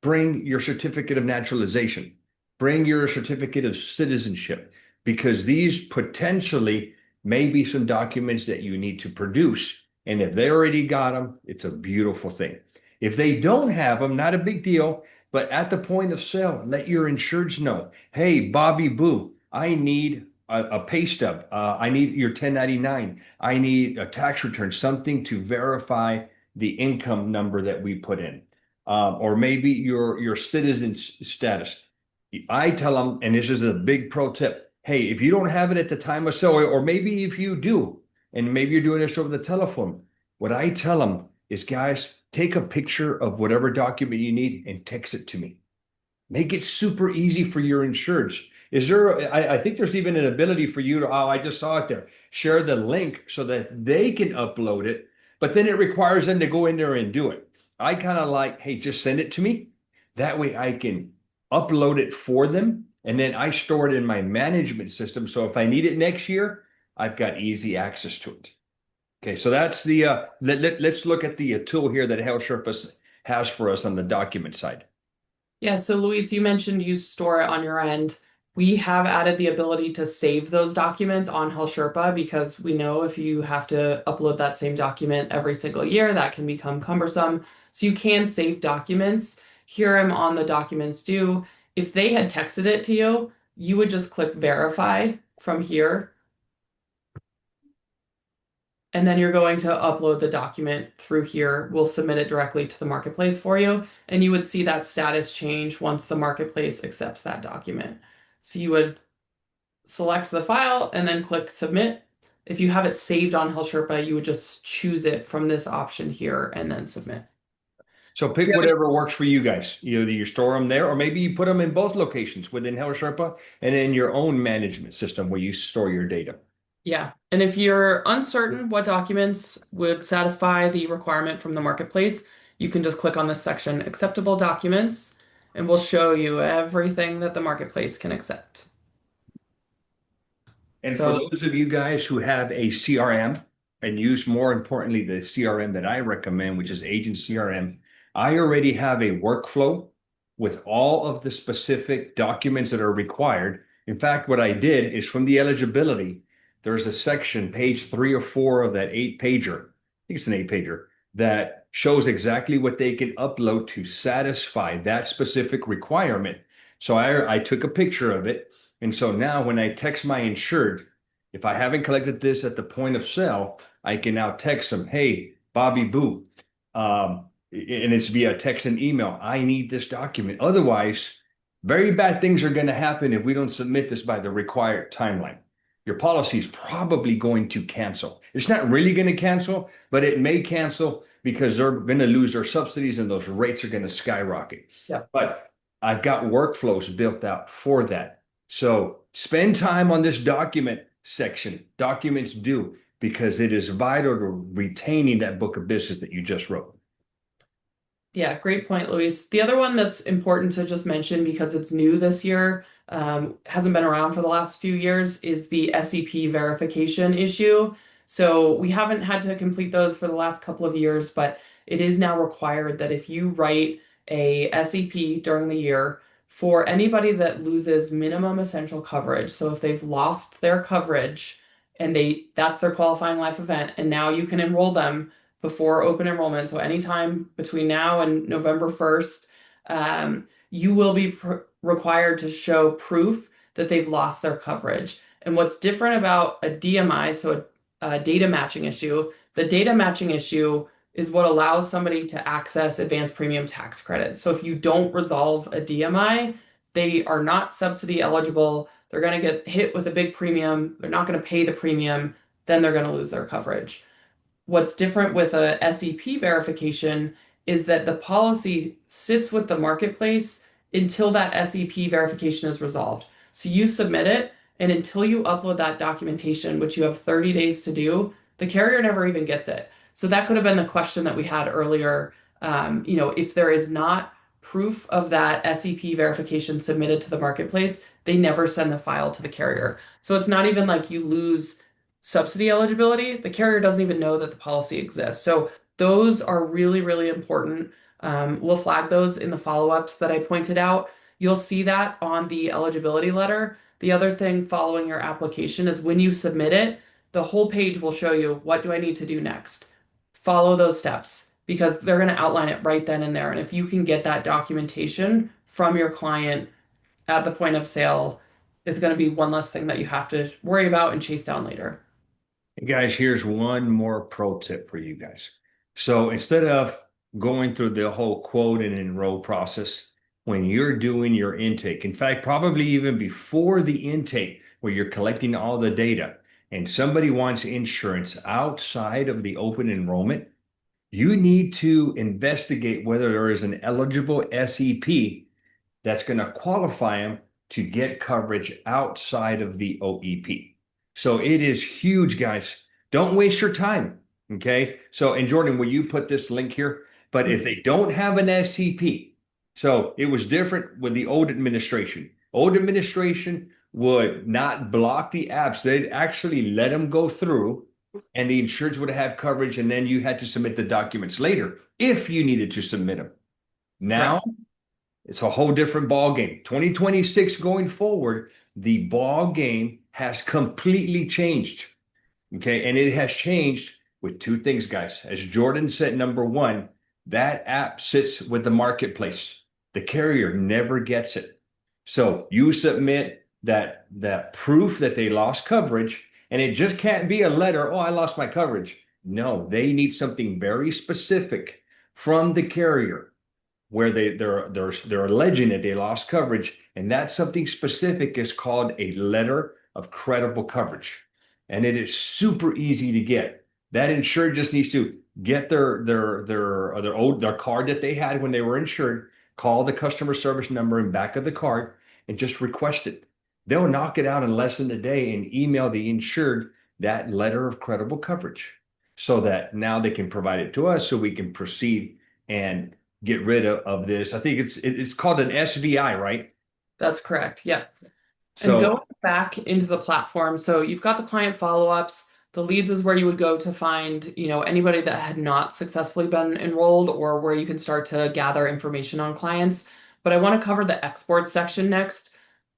bring your certificate of naturalization. Bring your certificate of citizenship because these potentially may be some documents that you need to produce. And if they already got them, it's a beautiful thing. If they don't have them, not a big deal, but at the point of sale, let your insureds know, hey, Bobby Boo, I need a pay stub. I need your 1099. I need a tax return, something to verify the income number that we put in. Or maybe your citizen status. I tell them, and this is a big pro tip, hey, if you don't have it at the time of sale, or maybe if you do, and maybe you're doing this over the telephone, what I tell them is, guys, take a picture of whatever document you need and text it to me. Make it super easy for your insureds. I think there's even an ability for you to, oh, I just saw it there, share the link so that they can upload it, but then it requires them to go in there and do it. I kind of like, hey, just send it to me. That way I can upload it for them. And then I store it in my management system. So if I need it next year, I've got easy access to it. Okay, so that's the let's look at the tool here that HealthSherpa has for us on the document side. Yeah, so Luis, you mentioned you store it on your end. We have added the ability to save those documents on HealthSherpa because we know if you have to upload that same document every single year, that can become cumbersome. So you can save documents. Here I'm on the documents due. If they had texted it to you, you would just click verify from here, and then you're going to upload the document through here. We'll submit it directly to the marketplace for you, and you would see that status change once the marketplace accepts that document. So you would select the file and then click submit. If you have it saved on HealthSherpa, you would just choose it from this option here and then submit. So pick whatever works for you guys. Either you store them there, or maybe you put them in both locations within HealthSherpa and in your own management system where you store your data. Yeah. And if you're uncertain what documents would satisfy the requirement from the marketplace, you can just click on this section, acceptable documents, and we'll show you everything that the marketplace can accept. And for So those of you guys who have a CRM and use more importantly the CRM that I recommend, which is Agent CRM, I already have a workflow with all of the specific documents that are required. In fact, what I did is from the eligibility, there's a section, page 3 or 4 of that 8-pager. I think it's an 8-pager that shows exactly what they can upload to satisfy that specific requirement. So I took a picture of it. And so now when I text my insured, if I haven't collected this at the point of sale, I can now text them, hey, Bobby Boo, and it's via text and email. I need this document. Otherwise, very bad things are going to happen if we don't submit this by the required timeline. Your policy is probably going to cancel. It's not really going to cancel, but it may cancel because they're going to lose their subsidies and those rates are going to skyrocket. yeah. But I've got workflows built out for that. So spend time on this document section, documents due, because it is vital to retaining that book of business that you just wrote. Yeah, great point, Luis. The other one that's important to just mention because it's new this year, hasn't been around for the last few years, is the SEP verification issue. So we haven't had to complete those for the last couple of years, but it is now required that if you write a SEP during the year for anybody that loses minimum essential coverage, so if they've lost their coverage and that's their qualifying life event, and now you can enroll them before open enrollment. So anytime between now and November 1st, you will be required to show proof that they've lost their coverage. And what's different about a DMI, so a data matching issue, the data matching issue is what allows somebody to access advanced premium tax credits. So if you don't resolve a DMI, they are not subsidy eligible. They're going to get hit with a big premium. They're not going to pay the premium. Then they're going to lose their coverage. What's different with a SEP verification is that the policy sits with the marketplace until that SEP verification is resolved. So you submit it, and until you upload that documentation, which you have 30 days to do, the carrier never even gets it. So that could have been the question that we had earlier. If there is not proof of that SEP verification submitted to the marketplace, they never send the file to the carrier. So it's not even like you lose subsidy eligibility. The carrier doesn't even know that the policy exists. So those are really, really important. We'll flag those in the follow-ups that I pointed out. You'll see that on the eligibility letter. The other thing following your application is when you submit it, the whole page will show you what do I need to do next. Follow those steps because they're going to outline it right then and there. And if you can get that documentation from your client at the point of sale, it's going to be one less thing that you have to worry about and chase down later. Guys, here's one more pro tip for you guys. So instead of going through the whole quote and enroll process, when you're doing your intake, in fact, probably even before the intake, where you're collecting all the data, and somebody wants insurance outside of the open enrollment, you need to investigate whether there is an eligible SEP that's going to qualify them to get coverage outside of the OEP. So it is huge, guys. Don't waste your time. Okay. So, and Jordan, will you put this link here? But if they don't have an SCP, so it was different with the old administration. Old administration would not block the apps. They'd actually let them go through and the insureds would have coverage. And then you had to submit the documents later if you needed to submit them. Now, Right. it's a whole different ball game. 2026 going forward, the ball game has completely changed. Okay. And it has changed with two things, guys. As Jordan said, number one, that app sits with the marketplace. The carrier never gets it. So you submit that proof that they lost coverage, and it just can't be a letter, oh, I lost my coverage. No, they need something very specific from the carrier where they're alleging that they lost coverage, and that something specific is called a letter of credible coverage, and it is super easy to get. That insured just needs to get their card that they had when they were insured, call the customer service number in back of the card, and just request it. They'll knock it out in less than a day and email the insured that letter of credible coverage so that now they can provide it to us so we can proceed and get rid of this. I think it's called an SVI, right? That's correct. Yeah. And So going back into the platform, so you've got the client follow-ups. The leads is where you would go to find, anybody that had not successfully been enrolled or where you can start to gather information on clients. But I want to cover the export section next.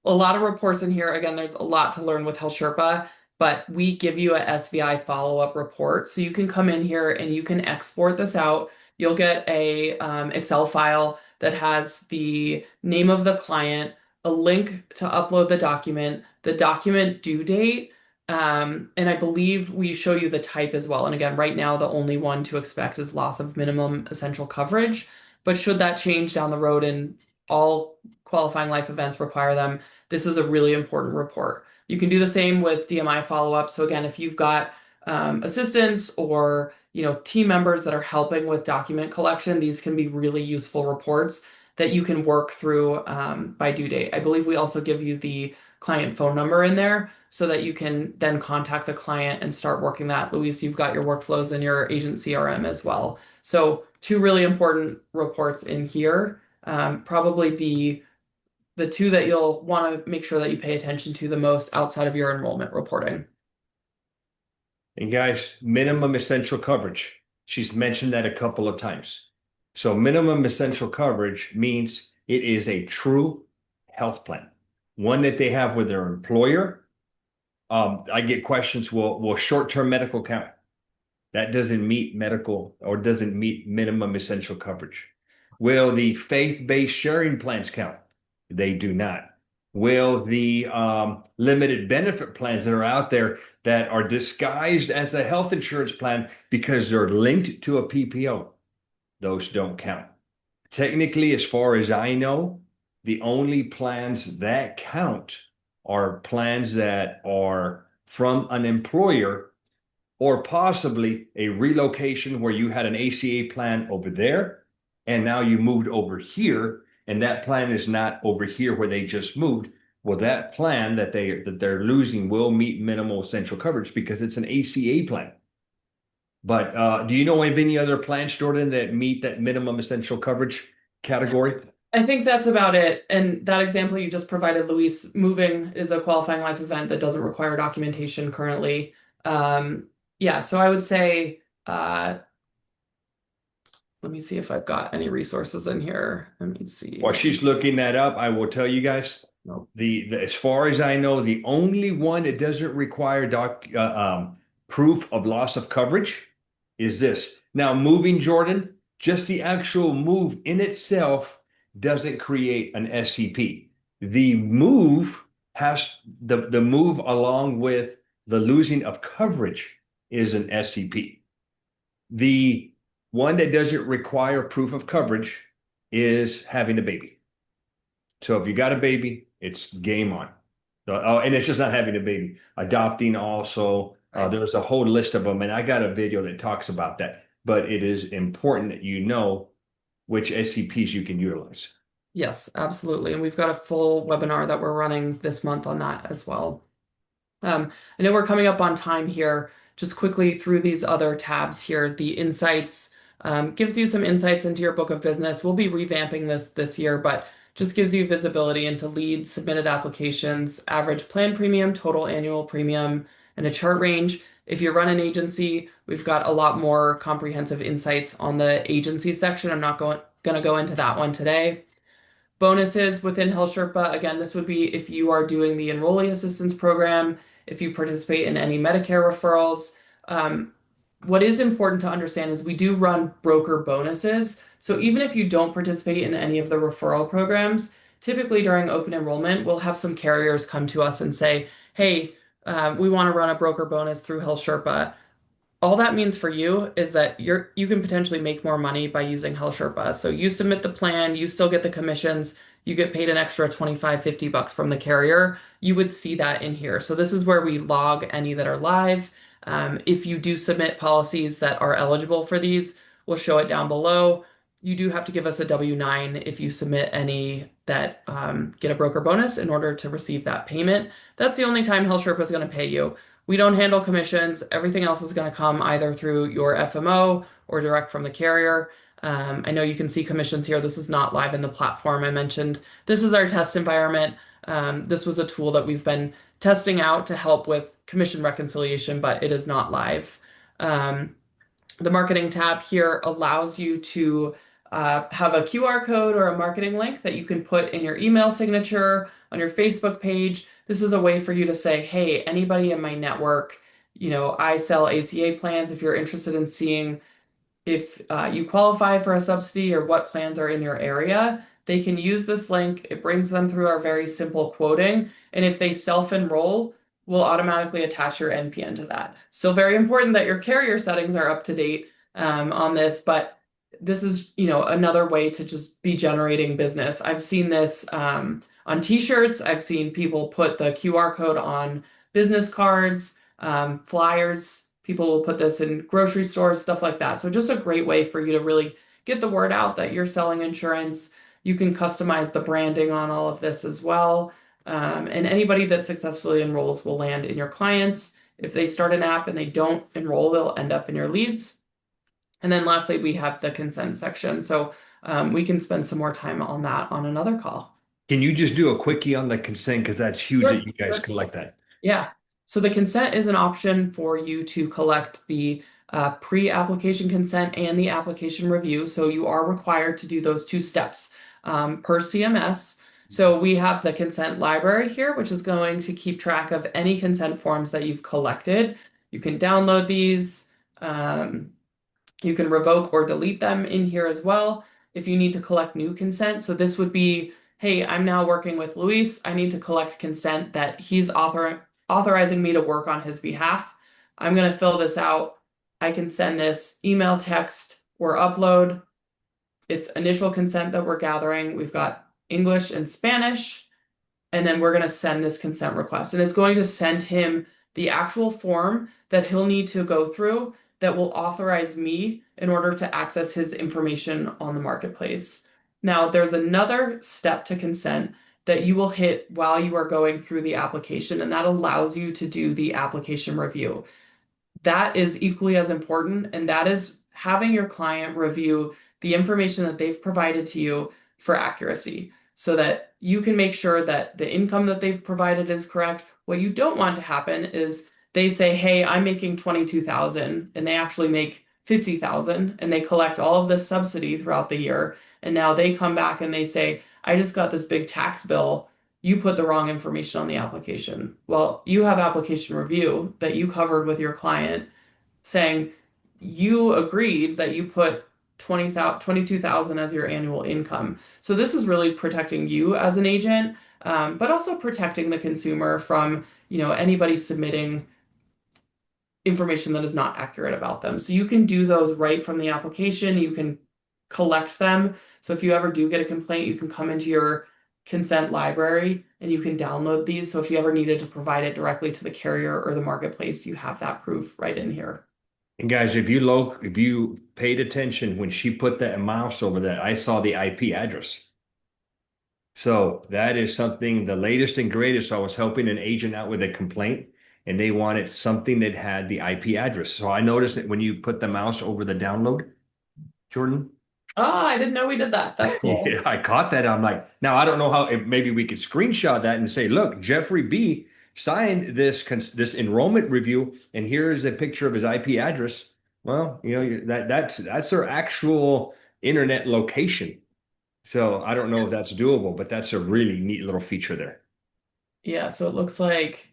A lot of reports in here. Again, there's a lot to learn with HealthSherpa, but we give you a SVI follow-up report. So you can come in here and you can export this out. You'll get a Excel file that has the name of the client, a link to upload the document due date, and I believe we show you the type as well. And again, right now, the only one to expect is loss of minimum essential coverage. But should that change down the road and all qualifying life events require them, this is a really important report. You can do the same with DMI follow-up. So again, if you've got assistants or team members that are helping with document collection, these can be really useful reports that you can work through by due date. I believe we also give you the client phone number in there so that you can then contact the client and start working that. Luis, you've got your workflows in your agent CRM as well. So two really important reports in here. Probably the two that you'll want to make sure that you pay attention to the most outside of your enrollment reporting. and guys, minimum essential coverage. She's mentioned that a couple of times. So minimum essential coverage means it is a true health plan, one that they have with their employer. I get questions, will short-term medical count? That doesn't meet medical or doesn't meet minimum essential coverage. Will the faith-based sharing plans count? They do not. Will the limited benefit plans that are out there that are disguised as a health insurance plan because they're linked to a PPO? Those don't count. Technically, as far as I know, the only plans that count are plans that are from an employer or possibly a relocation where you had an ACA plan over there and now you moved over here and that plan is not over here where they just moved. Well, that plan that they're losing will meet minimal essential coverage because it's an ACA plan. But do you know of any other plans, Jordan, that meet that minimum essential coverage category? I think that's about it. And that example you just provided, Luis, moving is a qualifying life event that doesn't require documentation currently. Yeah, so I would say, let me see if I've got any resources in here. Let me see. While she's looking that up, I will tell you guys, Nope. as far as I know, the only one that doesn't require proof of loss of coverage is this. Now, moving, Jordan, just the actual move in itself doesn't create an SCP. The move has the move along with the losing of coverage is an SCP. The one that doesn't require proof of coverage is having a baby. So if you got a baby, it's game on. Oh, and it's just not having a baby. Adopting also. There's a whole list of them, and I got a video that talks about that. But it is important that you know which SCPs you can utilize. Yes, absolutely. And we've got a full webinar that we're running this month on that as well. I know we're coming up on time here. Just quickly through these other tabs here, the insights gives you some insights into your book of business. We'll be revamping this year, but just gives you visibility into leads, submitted applications, average plan premium, total annual premium, and a chart range. If you run an agency, we've got a lot more comprehensive insights on the agency section. I'm not going to go into that one today. Bonuses within HealthSherpa, again, this would be if you are doing the enrollee assistance program, if you participate in any Medicare referrals. Um, what is important to understand is we do run broker bonuses. So even if you don't participate in any of the referral programs, typically during open enrollment, we'll have some carriers come to us and say, hey, we want to run a broker bonus through HealthSherpa. All that means for you is that you can potentially make more money by using HealthSherpa. So you submit the plan, you still get the commissions, you get paid an extra 25, $50 from the carrier. You would see that in here. So this is where we log any that are live. If you do submit policies that are eligible for these, we'll show it down below. You do have to give us a W-9 if you submit any that get a broker bonus in order to receive that payment. That's the only time HealthSherpa is going to pay you. We don't handle commissions. Everything else is going to come either through your FMO or direct from the carrier. I know you can see commissions here. This is not live in the platform I mentioned. This is our test environment. This was a tool that we've been testing out to help with commission reconciliation, but it is not live. The marketing tab here allows you to have a QR code or a marketing link that you can put in your email signature on your Facebook page. This is a way for you to say, hey, anybody in my network, I sell ACA plans. If you're interested in seeing if you qualify for a subsidy or what plans are in your area, they can use this link. It brings them through our very simple quoting. And if they self-enroll, we'll automatically attach your NPN to that. Still very important that your carrier settings are up to date on this, but this is, another way to just be generating business. I've seen this on t-shirts. I've seen people put the QR code on business cards, flyers. People will put this in grocery stores, stuff like that. So just a great way for you to really get the word out that you're selling insurance. You can customize the branding on all of this as well. And anybody that successfully enrolls will land in your clients. If they start an app and they don't enroll, they'll end up in your leads. And then lastly, we have the consent section. So we can spend some more time on that on another call. Can you just do a quickie on the consent? Because that's huge Sure, that you guys sure. collect that. Yeah. So the consent is an option for you to collect the pre-application consent and the application review. So you are required to do those two steps per CMS. So we have the consent library here, which is going to keep track of any consent forms that you've collected. You can download these. You can revoke or delete them in here as well if you need to collect new consent. So this would be, hey, I'm now working with Luis. I need to collect consent that he's authorizing me to work on his behalf. I'm going to fill this out. I can send this email, text, or upload. It's initial consent that we're gathering. We've got English and Spanish, and then we're going to send this consent request. And it's going to send him the actual form that he'll need to go through that will authorize me in order to access his information on the marketplace. Now, there's another step to consent that you will hit while you are going through the application, and that allows you to do the application review. That is equally as important, and that is having your client review the information that they've provided to you for accuracy so that you can make sure that the income that they've provided is correct. What you don't want to happen is they say, hey, I'm making 22,000 and they actually make 50,000 and they collect all of this subsidy throughout the year. And now they come back and they say, I just got this big tax bill. You put the wrong information on the application. Well, you have application review that you covered with your client saying you agreed that you put 22,000 as your annual income. So this is really protecting you as an agent, but also protecting the consumer from, anybody submitting information that is not accurate about them. So you can do those right from the application. You can collect them. So if you ever do get a complaint, you can come into your consent library and you can download these. So if you ever needed to provide it directly to the carrier or the marketplace, you have that proof right in here. And guys, if you paid attention when she put that mouse over that, I saw the IP address. So that is something, the latest and greatest. I was helping an agent out with a complaint and they wanted something that had the IP address. So I noticed that when you put the mouse over the download, Jordan. Oh, I didn't know we did that. That's cool. Yeah, I caught that. I'm like, now I don't know how, if maybe we could screenshot that and say, look, Jeffrey B signed this enrollment review, and here is a picture of his IP address. Well, that's their actual internet location. So I don't know if that's doable, but that's a really neat little feature there. Yeah, so it looks like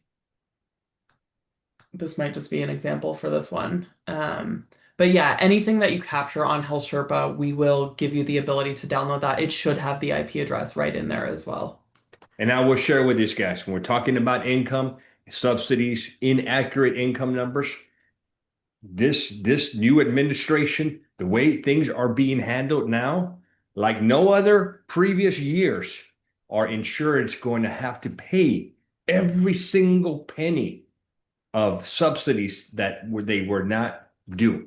this might just be an example for this one. But yeah, anything that you capture on HealthSherpa, we will give you the ability to download that. It should have the IP address right in there as well. And I will share with these guys when we're talking about income, subsidies, inaccurate income numbers, this new administration, the way things are being handled now, like no other previous years, are insurance going to have to pay every single penny of subsidies that they were not due.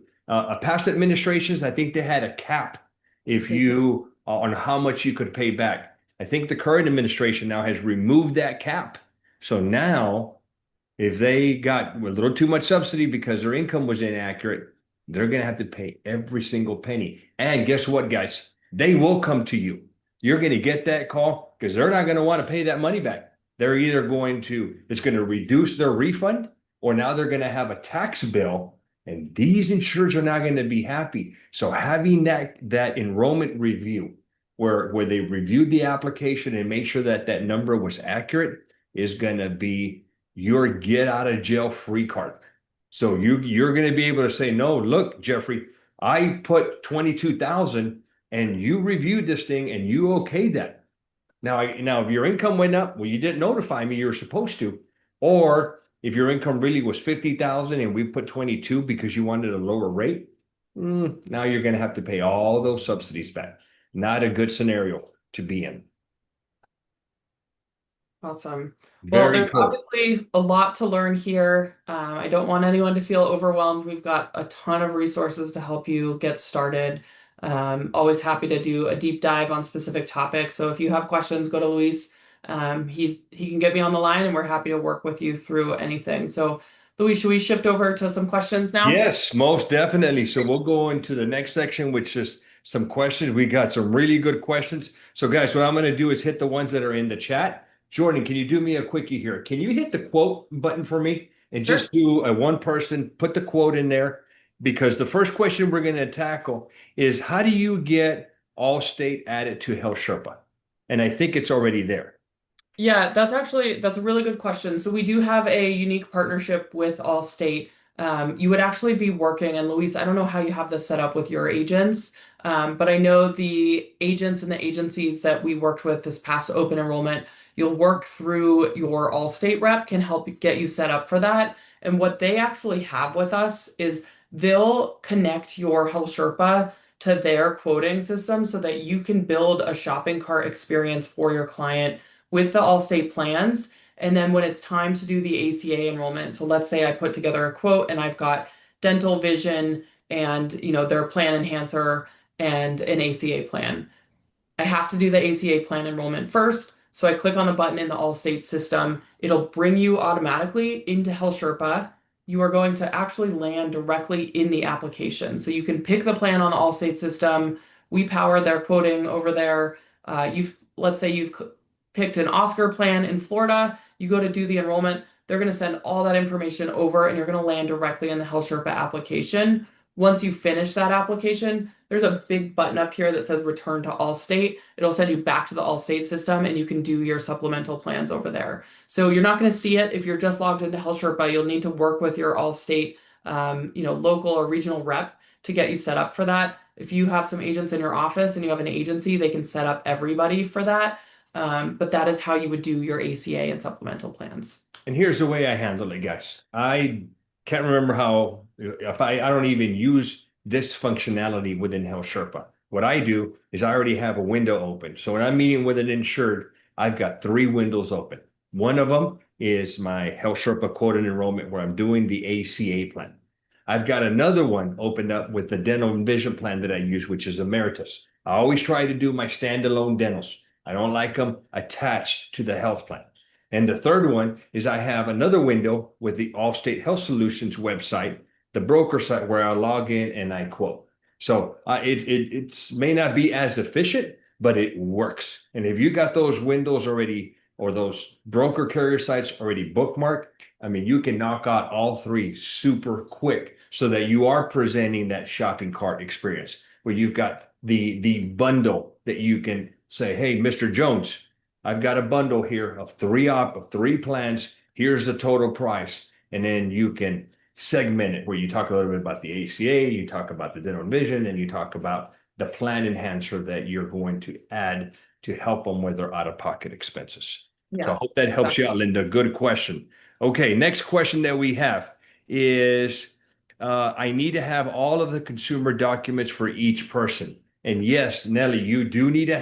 Past administrations, I think they had a cap if They did. you on how much you could pay back. I think the current administration now has removed that cap. So now, if they got a little too much subsidy because their income was inaccurate, they're going to have to pay every single penny. And guess what, guys? They will come to you. You're going to get that call because they're not going to want to pay that money back. They're either it's going to reduce their refund, or now they're going to have a tax bill, and these insurers are not going to be happy. So having that enrollment review where they reviewed the application and make sure that that number was accurate is going to be your get out of jail free card. So you're going to be able to say, no, look, Jeffrey, I put 22,000 and you reviewed this thing and you okayed that. Now, if your income went up, well, you didn't notify me, you were supposed to. Or if your income really was 50,000 and we put 22 because you wanted a lower rate, now you're going to have to pay all those subsidies back. Not a good scenario to be in. Awesome. Well, Very there's cool. obviously a lot to learn here. I don't want anyone to feel overwhelmed. We've got a ton of resources to help you get started. Always happy to do a deep dive on specific topics. So if you have questions, go to Luis. He can get me on the line, and we're happy to work with you through anything. So, Luis, should we shift over to some questions now? Yes, most definitely. So we'll go into the next section, which is some questions. We got some really good questions. So, guys, what I'm going to do is hit the ones that are in the chat. Jordan, can you do me a quickie here? Can you hit the quote button for me and Sure. just do a one person, put the quote in there? Because the first question we're going to tackle is how do you get Allstate added to Health Sherpa? And I think it's already there. Yeah, that's a really good question. So we do have a unique partnership with Allstate. You would actually be working, and Luis, I don't know how you have this set up with your agents, but I know the agents and the agencies that we worked with this past open enrollment, you'll work through your Allstate rep can help get you set up for that. And what they actually have with us is they'll connect your Health Sherpa to their quoting system so that you can build a shopping cart experience for your client with the Allstate plans. And then when it's time to do the ACA enrollment, so let's say I put together a quote and I've got dental, vision, and their plan enhancer and an ACA plan. I have to do the ACA plan enrollment first. So I click on the button in the Allstate system. It'll bring you automatically into HealthSherpa. You are going to actually land directly in the application. So you can pick the plan on the Allstate system. We power their quoting over there. Let's say you've picked an Oscar plan in Florida. You go to do the enrollment. They're going to send all that information over and you're going to land directly in the HealthSherpa application. Once you finish that application, there's a big button up here that says return to Allstate. It'll send you back to the Allstate system and you can do your supplemental plans over there. So you're not going to see it if you're just logged into HealthSherpa. You'll need to work with your Allstate, local or regional rep to get you set up for that. If you have some agents in your office and you have an agency, they can set up everybody for that. But that is how you would do your ACA and supplemental plans. And here's the way I handle it, guys. I can't remember how, if I don't even use this functionality within Health Sherpa. What I do is I already have a window open. So when I'm meeting with an insured, I've got three windows open. One of them is my Health Sherpa quote and enrollment where I'm doing the ACA plan. I've got another one opened up with the dental and vision plan that I use, which is Emeritus. I always try to do my standalone dentals. I don't like them attached to the health plan. And the third one is I have another window with the Allstate Health Solutions website, the broker site where I log in and I quote. So it may not be as efficient, but it works. And if you got those windows already or those broker carrier sites already bookmarked, I mean, you can knock out all three super quick so that you are presenting that shopping cart experience where you've got the bundle that you can say, hey, Mr. Jones, I've got a bundle here of three plans. Here's the total price. And then you can segment it where you talk a little bit about the ACA, you talk about the dental and vision, and you talk about the plan enhancer that you're going to add to help them with their out-of-pocket expenses. So I Yeah, hope that helps you exactly. out, Linda. Good question. Okay, next question that we have is I need to have all of the consumer documents for each person. And yes, Nelly, you do need to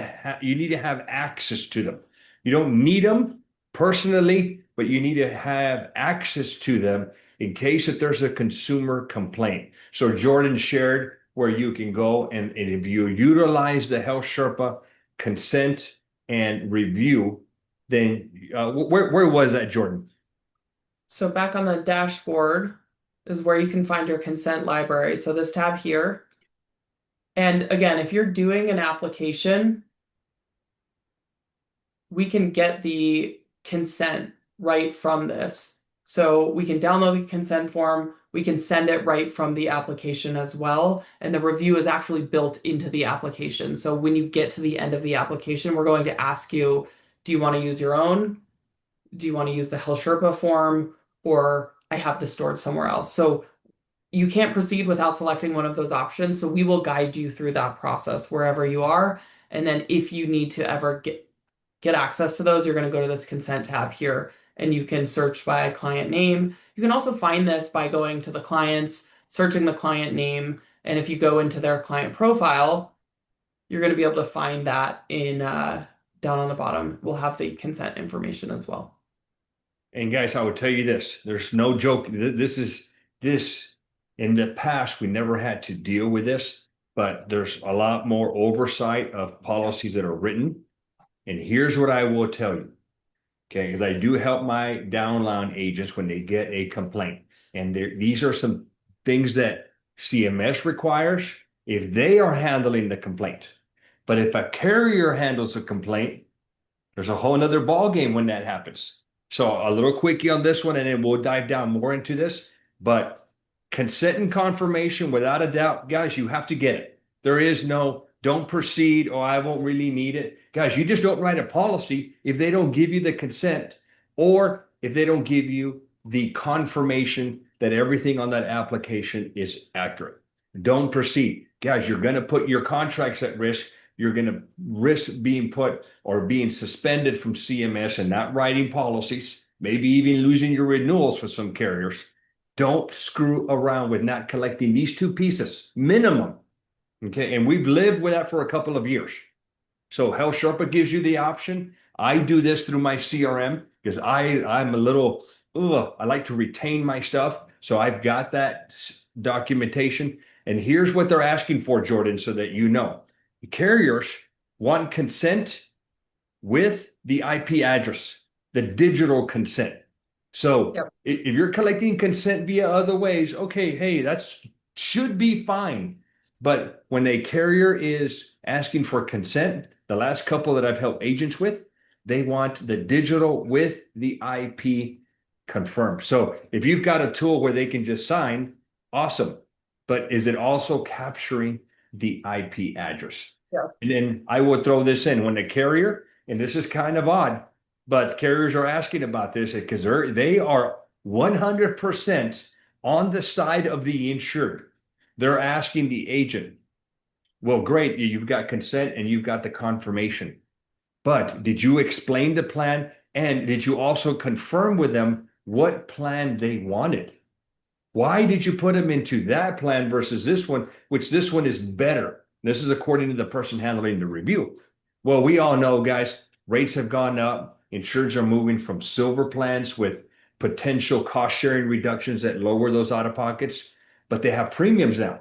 have access to them. You don't need them personally, but you need to have access to them in case that there's a consumer complaint. So Jordan shared where you can go and if you utilize the Health Sherpa consent and review, then where was that, Jordan? So back on the dashboard is where you can find your consent library. So this tab here. And again, if you're doing an application, we can get the consent right from this. So we can download the consent form, we can send it right from the application as well. And the review is actually built into the application. So when you get to the end of the application, we're going to ask you, do you want to use your own? Do you want to use the HealthSherpa form? Or I have this stored somewhere else. So you can't proceed without selecting one of those options. So we will guide you through that process wherever you are. And then if you need to ever get access to those, you're going to go to this consent tab here and you can search by client name. You can also find this by going to the clients, searching the client name. And if you go into their client profile, you're going to be able to find that in down on the bottom. We'll have the consent information as well. And guys, I would tell you this, there's no joke. This in the past, we never had to deal with this, but there's a lot more oversight of policies that are written. And here's what I will tell you. Okay, because I do help my downline agents when they get a complaint. And these are some things that CMS requires if they are handling the complaint. But if a carrier handles a complaint, there's a whole nother ball game when that happens. So a little quickie on this one, and then we'll dive down more into this. But consent and confirmation, without a doubt, guys, you have to get it. There is no don't proceed, or I won't really need it. Guys, you just don't write a policy if they don't give you the consent or if they don't give you the confirmation that everything on that application is accurate. Don't proceed. Guys, you're going to put your contracts at risk. You're going to risk being put or being suspended from CMS and not writing policies, maybe even losing your renewals for some carriers. Don't screw around with not collecting these two pieces, minimum. Okay, and we've lived with that for a couple of years. So HealthSherpa gives you the option. I do this through my CRM because I'm a little, I like to retain my stuff. So I've got that documentation. And here's what they're asking for, Jordan, so that you know. The carriers want consent with the IP address, the digital consent. So Yep. if you're collecting consent via other ways, okay, hey, that's should be fine. But when a carrier is asking for consent, the last couple that I've helped agents with, they want the digital with the IP confirmed. So if you've got a tool where they can just sign, awesome. But is it also capturing the IP address? Yes. And then I will throw this in when the carrier, and this is kind of odd, but carriers are asking about this because they are 100% on the side of the insured. They're asking the agent, well, great, you've got consent and you've got the confirmation. But did you explain the plan? And did you also confirm with them what plan they wanted? Why did you put them into that plan versus this one, which this one is better? This is according to the person handling the review. Well, we all know, guys, rates have gone up. Insureds are moving from silver plans with potential cost sharing reductions that lower those out of pockets, but they have premiums now.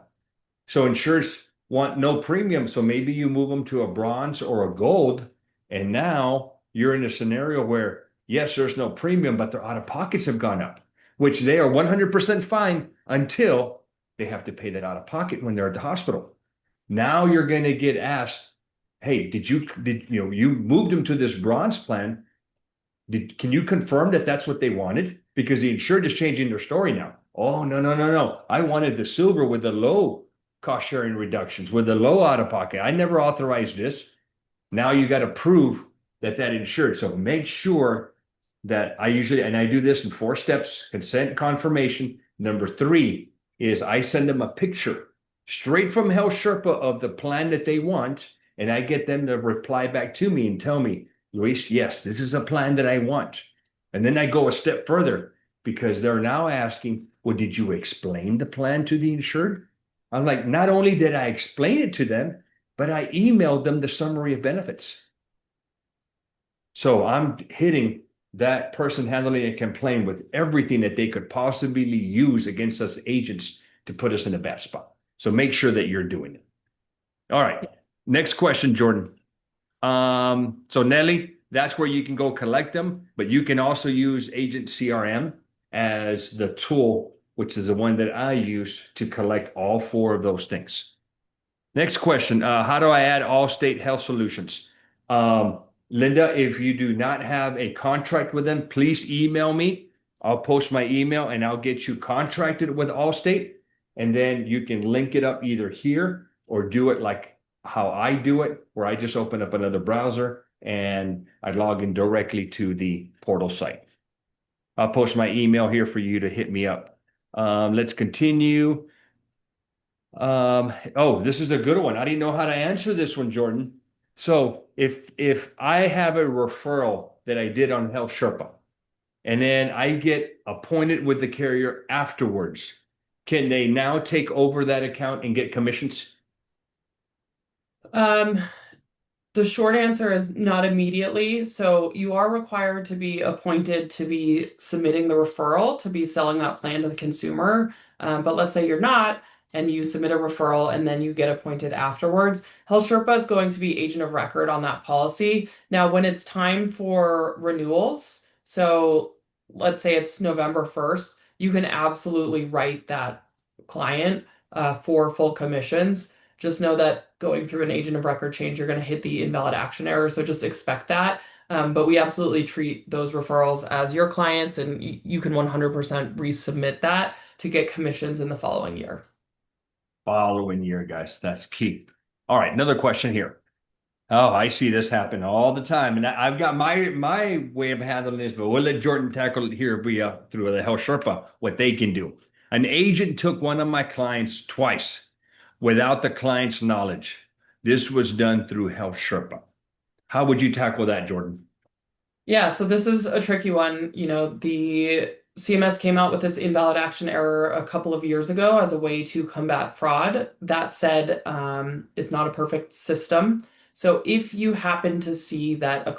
So insureds want no premium. So maybe you move them to a bronze or a gold. And now you're in a scenario where, yes, there's no premium, but their out of pockets have gone up, which they are 100% fine until they have to pay that out of pocket when they're at the hospital. Now you're going to get asked, hey, did you moved them to this bronze plan? Can you confirm that that's what they wanted? Because the insured is changing their story now. Oh, no. I wanted the silver with the low cost sharing reductions with the low out of pocket. I never authorized this. Now you got to prove that that insured. So make sure that I usually, and I do this in 4 steps: consent, confirmation. Number 3 is I send them a picture straight from HealthSherpa of the plan that they want, and I get them to reply back to me and tell me, Luis, yes, this is a plan that I want. And then I go a step further because they're now asking, well, did you explain the plan to the insured? I'm like, not only did I explain it to them, but I emailed them the summary of benefits. So I'm hitting that person handling a complaint with everything that they could possibly use against us agents to put us in a bad spot. So make sure that you're doing it. All right. Next question, Jordan. So Nelly, that's where you can go collect them, but you can also use Agent CRM as the tool, which is the one that I use to collect all 4 of those things. Next question. How do I add Allstate Health Solutions? Linda, if you do not have a contract with them, please email me. I'll post my email and I'll get you contracted with Allstate. And then you can link it up either here or do it like how I do it, where I just open up another browser and I log in directly to the portal site. I'll post my email here for you to hit me up. Let's continue. Oh, this is a good one. I didn't know how to answer this one, Jordan. So if I have a referral that I did on HealthSherpa, and then I get appointed with the carrier afterwards, can they now take over that account and get commissions? The short answer is not immediately. So you are required to be appointed to be submitting the referral to be selling that plan to the consumer. But let's say you're not, and you submit a referral and then you get appointed afterwards. HealthSherpa is going to be agent of record on that policy. Now, when it's time for renewals, so let's say it's November 1st, you can absolutely write that client for full commissions. Just know that going through an agent of record change, you're going to hit the invalid action error. So just expect that. But we absolutely treat those referrals as your clients, and you can 100% resubmit that to get commissions in the following year. Following year, guys. That's key. All right, another question here. Oh, I see this happen all the time. And I've got my way of handling this, but we'll let Jordan tackle it here via through the HealthSherpa, what they can do. An agent took one of my clients twice without the client's knowledge. This was done through HealthSherpa. How would you tackle that, Jordan? Yeah, so this is a tricky one. The CMS came out with this invalid action error a couple of years ago as a way to combat fraud. That said, it's not a perfect system. So if you happen to see that the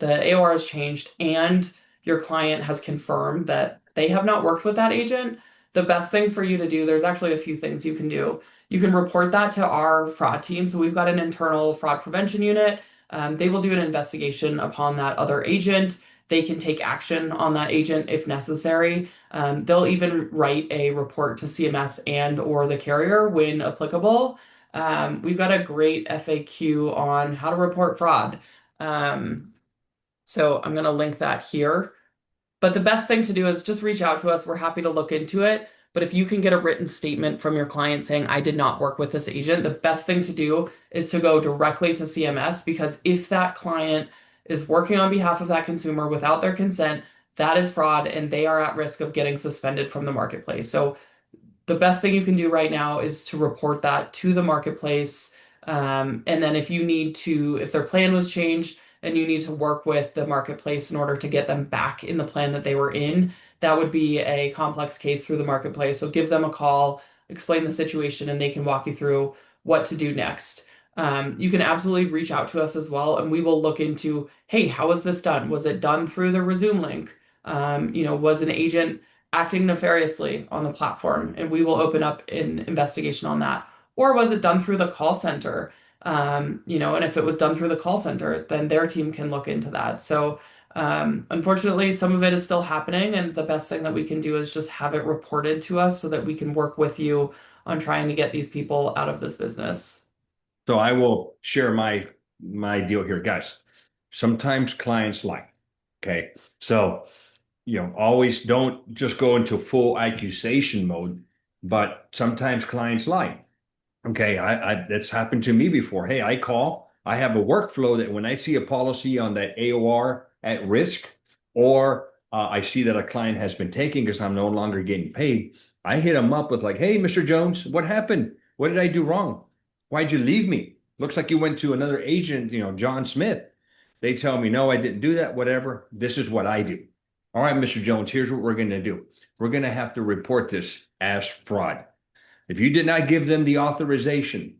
AOR has changed and your client has confirmed that they have not worked with that agent, the best thing for you to do, there's actually a few things you can do. You can report that to our fraud team. So we've got an internal fraud prevention unit. They will do an investigation upon that other agent. They can take action on that agent if necessary. They'll even write a report to CMS and or the carrier when applicable. We've got a great FAQ on how to report fraud. So I'm going to link that here. But the best thing to do is just reach out to us. We're happy to look into it. But if you can get a written statement from your client saying, I did not work with this agent, the best thing to do is to go directly to CMS, because if that client is working on behalf of that consumer without their consent, that is fraud and they are at risk of getting suspended from the marketplace. So the best thing you can do right now is to report that to the marketplace. And then if their plan was changed and you need to work with the marketplace in order to get them back in the plan that they were in, that would be a complex case through the marketplace. So give them a call, explain the situation, and they can walk you through what to do next. You can absolutely reach out to us as well, and we will look into, hey, how was this done? Was it done through the resume link? Was an agent acting nefariously on the platform? And we will open up an investigation on that. Or was it done through the call center? And if it was done through the call center, then their team can look into that. So unfortunately, some of it is still happening, and the best thing that we can do is just have it reported to us so that we can work with you on trying to get these people out of this business. So I will share my deal here, guys. Sometimes clients lie. Okay. So, always don't just go into full accusation mode. but sometimes clients lie. Okay, that's happened to me before. Hey, I call, I have a workflow that when I see a policy on that AOR at risk, or I see that a client has been taken because I'm no longer getting paid, I hit them up with like, hey, Mr. Jones, what happened? What did I do wrong? Why'd you leave me? Looks like you went to another agent, John Smith. They tell me, no, I didn't do that, whatever. This is what I do. All right, Mr. Jones, here's what we're going to do. We're going to have to report this as fraud. If you did not give them the authorization,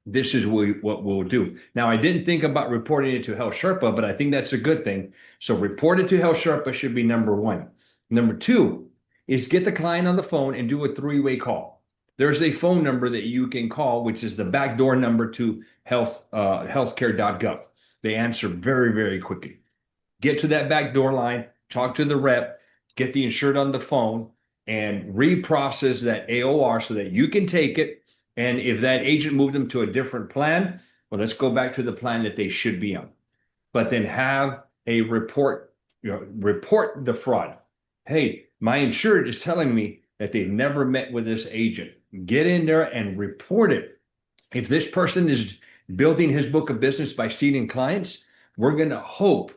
this is what we'll do. Now, I didn't think about reporting it to HealthSherpa, but I think that's a good thing. So report it to HealthSherpa should be number one. Number two is get the client on the phone and do a three-way call. There's a phone number that you can call, which is the backdoor number to healthcare.gov. They answer very, very quickly. Get to that backdoor line, talk to the rep, get the insured on the phone, and reprocess that AOR so that you can take it. And if that agent moved them to a different plan, well, let's go back to the plan that they should be on. But then have a report, report the fraud. Hey, my insured is telling me that they've never met with this agent. Get in there and report it. If this person is building his book of business by stealing clients, we're going to hope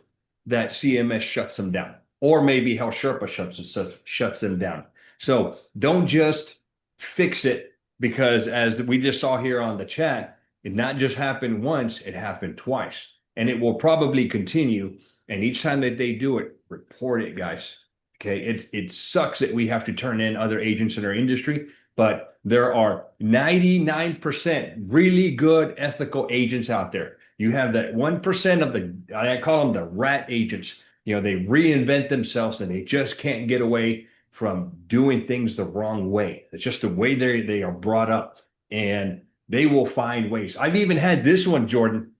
that CMS shuts them down, or maybe HealthSherpa shuts them down. So don't just fix it, because as we just saw here on the chat, it not just happened once, it happened twice. And it will probably continue. And each time that they do it, report it, guys. Okay, it sucks that we have to turn in other agents in our industry, but there are 99% really good ethical agents out there. You have that 1% of the, I call them the rat agents. They reinvent themselves and they just can't get away from doing things the wrong way. It's just the way they are brought up, and they will find ways. I've even had this one, Jordan,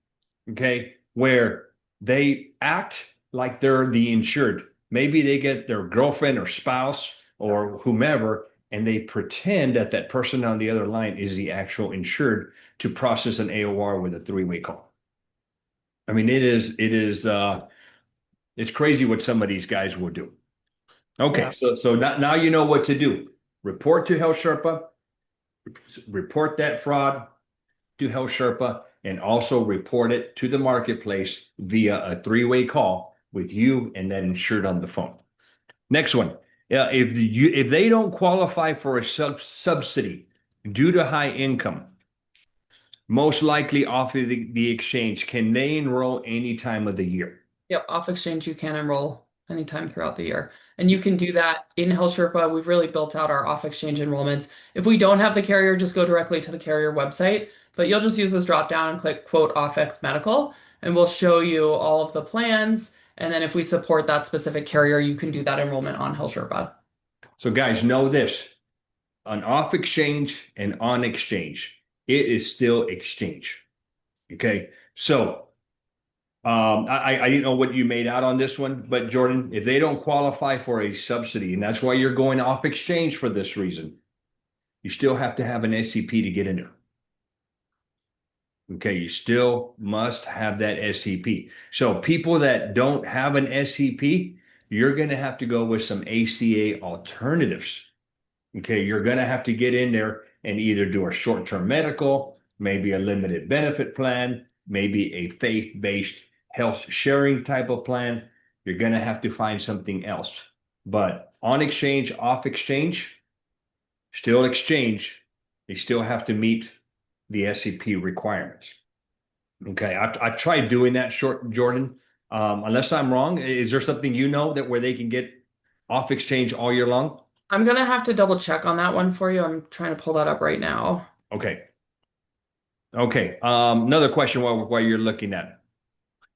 okay, where they act like they're the insured. Maybe they get their girlfriend or spouse or whomever, and they pretend that that person on the other line is the actual insured to process an AOR with a three-way call. I mean, it's crazy what some of these guys will do. Okay, Yeah. so now you know what to do. Report to HealthSherpa, report that fraud to HealthSherpa, and also report it to the marketplace via a three-way call with you and that insured on the phone. Next one. If they don't qualify for a subsidy due to high income, most likely off of the exchange, can they enroll any time of the year? Yep, off exchange, you can enroll anytime throughout the year. And you can do that in HealthSherpa. We've really built out our off exchange enrollments. If we don't have the carrier, just go directly to the carrier website. But you'll just use this drop down and click quote OffX Medical, and we'll show you all of the plans. And then if we support that specific carrier, you can do that enrollment on HealthSherpa. So guys, know this: on off exchange and on exchange, it is still exchange. Okay, so I didn't know what you made out on this one, but Jordan, if they don't qualify for a subsidy, and that's why you're going off exchange for this reason, you still have to have an SCP to get in there. Okay, you still must have that SCP. So people that don't have an SCP, you're going to have to go with some ACA alternatives. Okay, you're going to have to get in there and either do a short-term medical, maybe a limited benefit plan, maybe a faith-based health sharing type of plan. You're going to have to find something else. But on exchange, off exchange, still exchange, they still have to meet the SCP requirements. Okay, I've tried doing that, Jordan. Unless I'm wrong, is there something that where they can get off exchange all year long? I'm gonna have to double check on that one for you. I'm trying to pull that up right now. Okay. Okay. Another question while you're looking at it.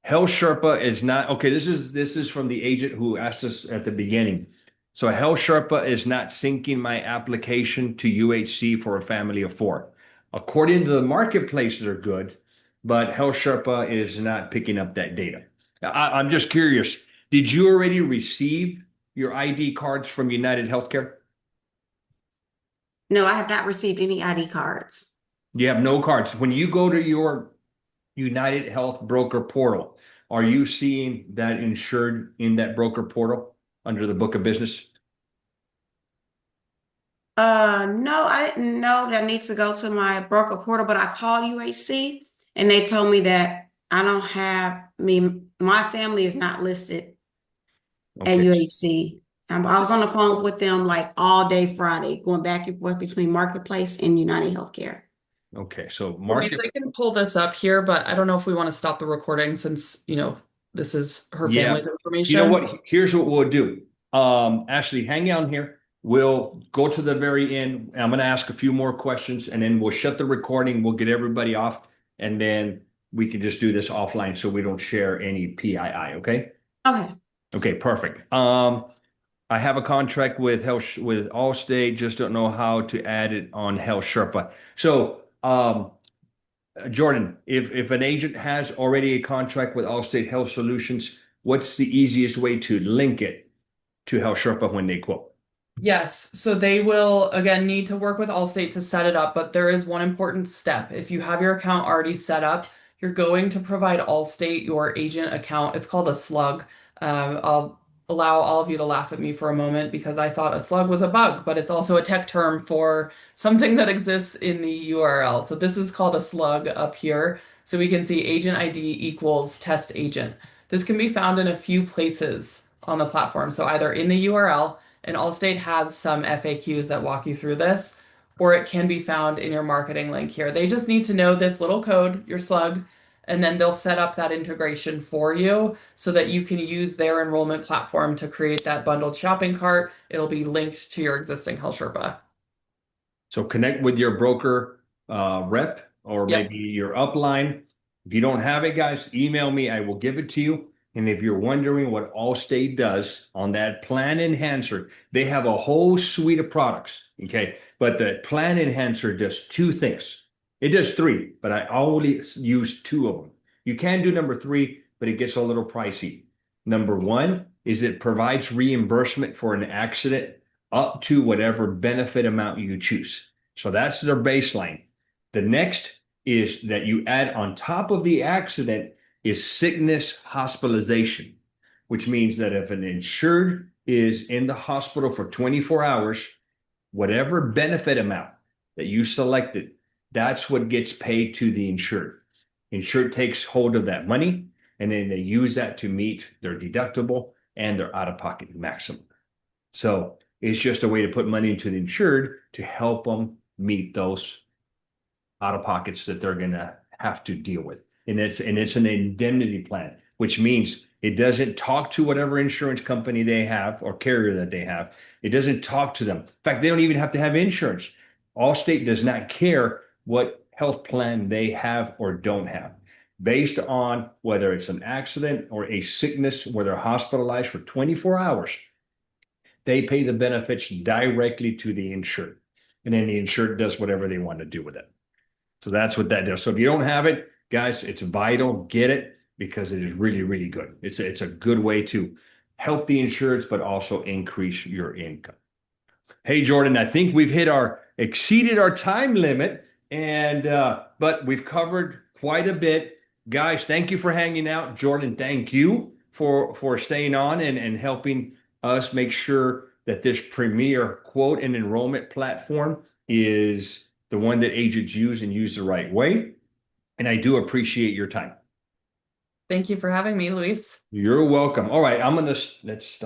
HealthSherpa is not okay. This is from the agent who asked us at the beginning. So HealthSherpa is not syncing my application to UHC for a family of 4. According to the marketplace, they're good, but HealthSherpa is not picking up that data. I'm just curious. Did you already receive your ID cards from United Healthcare? No, I have not received any ID cards. You have no cards. When you go to your United Health broker portal, are you seeing that insured in that broker portal under the book of business? No, I didn't know that I need to go to my broker portal, but I called UHC and they told me that I don't have me, my family is not listed at Okay. UHC. I was on the phone with them like all day Friday, going back and forth between Marketplace and United Healthcare. Okay. So Louise, market. I can pull this up here, but I don't know if we want to stop the recording since, this is her Yeah. family's You know information. what? Here's what we'll do. Ashley, hang on here. We'll go to the very end. I'm going to ask a few more questions and then we'll shut the recording. We'll get everybody off and then we can just do this offline so we don't share any PII. Okay. Okay. Okay. Perfect. I have a contract with with Allstate. Just don't know how to add it on HealthSherpa. So, Jordan, if an agent has already a contract with Allstate Health Solutions, what's the easiest way to link it to HealthSherpa when they quote? Yes, so they will again need to work with Allstate to set it up, but there is one important step. If you have your account already set up, you're going to provide Allstate your agent account. It's called a slug. I'll allow all of you to laugh at me for a moment because I thought a slug was a bug, but it's also a tech term for something that exists in the URL. So this is called a slug up here. So we can see agent ID equals test agent. This can be found in a few places on the platform. So either in the URL, and Allstate has some FAQs that walk you through this, or it can be found in your marketing link here. They just need to know this little code, your slug, and then they'll set up that integration for you so that you can use their enrollment platform to create that bundled shopping cart. It'll be linked to your existing HealthSherpa. So connect with your broker rep or Yep. maybe your upline. If you don't have it, guys, email me. I will give it to you. And if you're wondering what Allstate does on that plan enhancer, they have a whole suite of products. Okay. But the plan enhancer does two things. It does three, but I only use two of them. You can do number three, but it gets a little pricey. Number one is it provides reimbursement for an accident up to whatever benefit amount you choose. So that's their baseline. The next is that you add on top of the accident is sickness hospitalization, which means that if an insured is in the hospital for 24 hours, whatever benefit amount that you selected, that's what gets paid to the insured. Insured takes hold of that money and then they use that to meet their deductible and their out-of-pocket maximum. So it's just a way to put money into the insured to help them meet those out-of-pockets that they're going to have to deal with. And it's an indemnity plan, which means it doesn't talk to whatever insurance company they have or carrier that they have. It doesn't talk to them. In fact, they don't even have to have insurance. Allstate does not care what health plan they have or don't have. Based on whether it's an accident or a sickness where they're hospitalized for 24 hours, they pay the benefits directly to the insured. And then the insured does whatever they want to do with it. So that's what that does. So if you don't have it, guys, it's vital. Get it because it is really, really good. It's a good way to help the insureds, but also increase your income. Hey, Jordan, I think we've exceeded our time limit, and but we've covered quite a bit. Guys, thank you for hanging out. Jordan, thank you for staying on and helping us make sure that this premier quote and enrollment platform is the one that agents use and use the right way. And I do appreciate your time. Thank you for having me, Luis. You're welcome. All right, let's stop.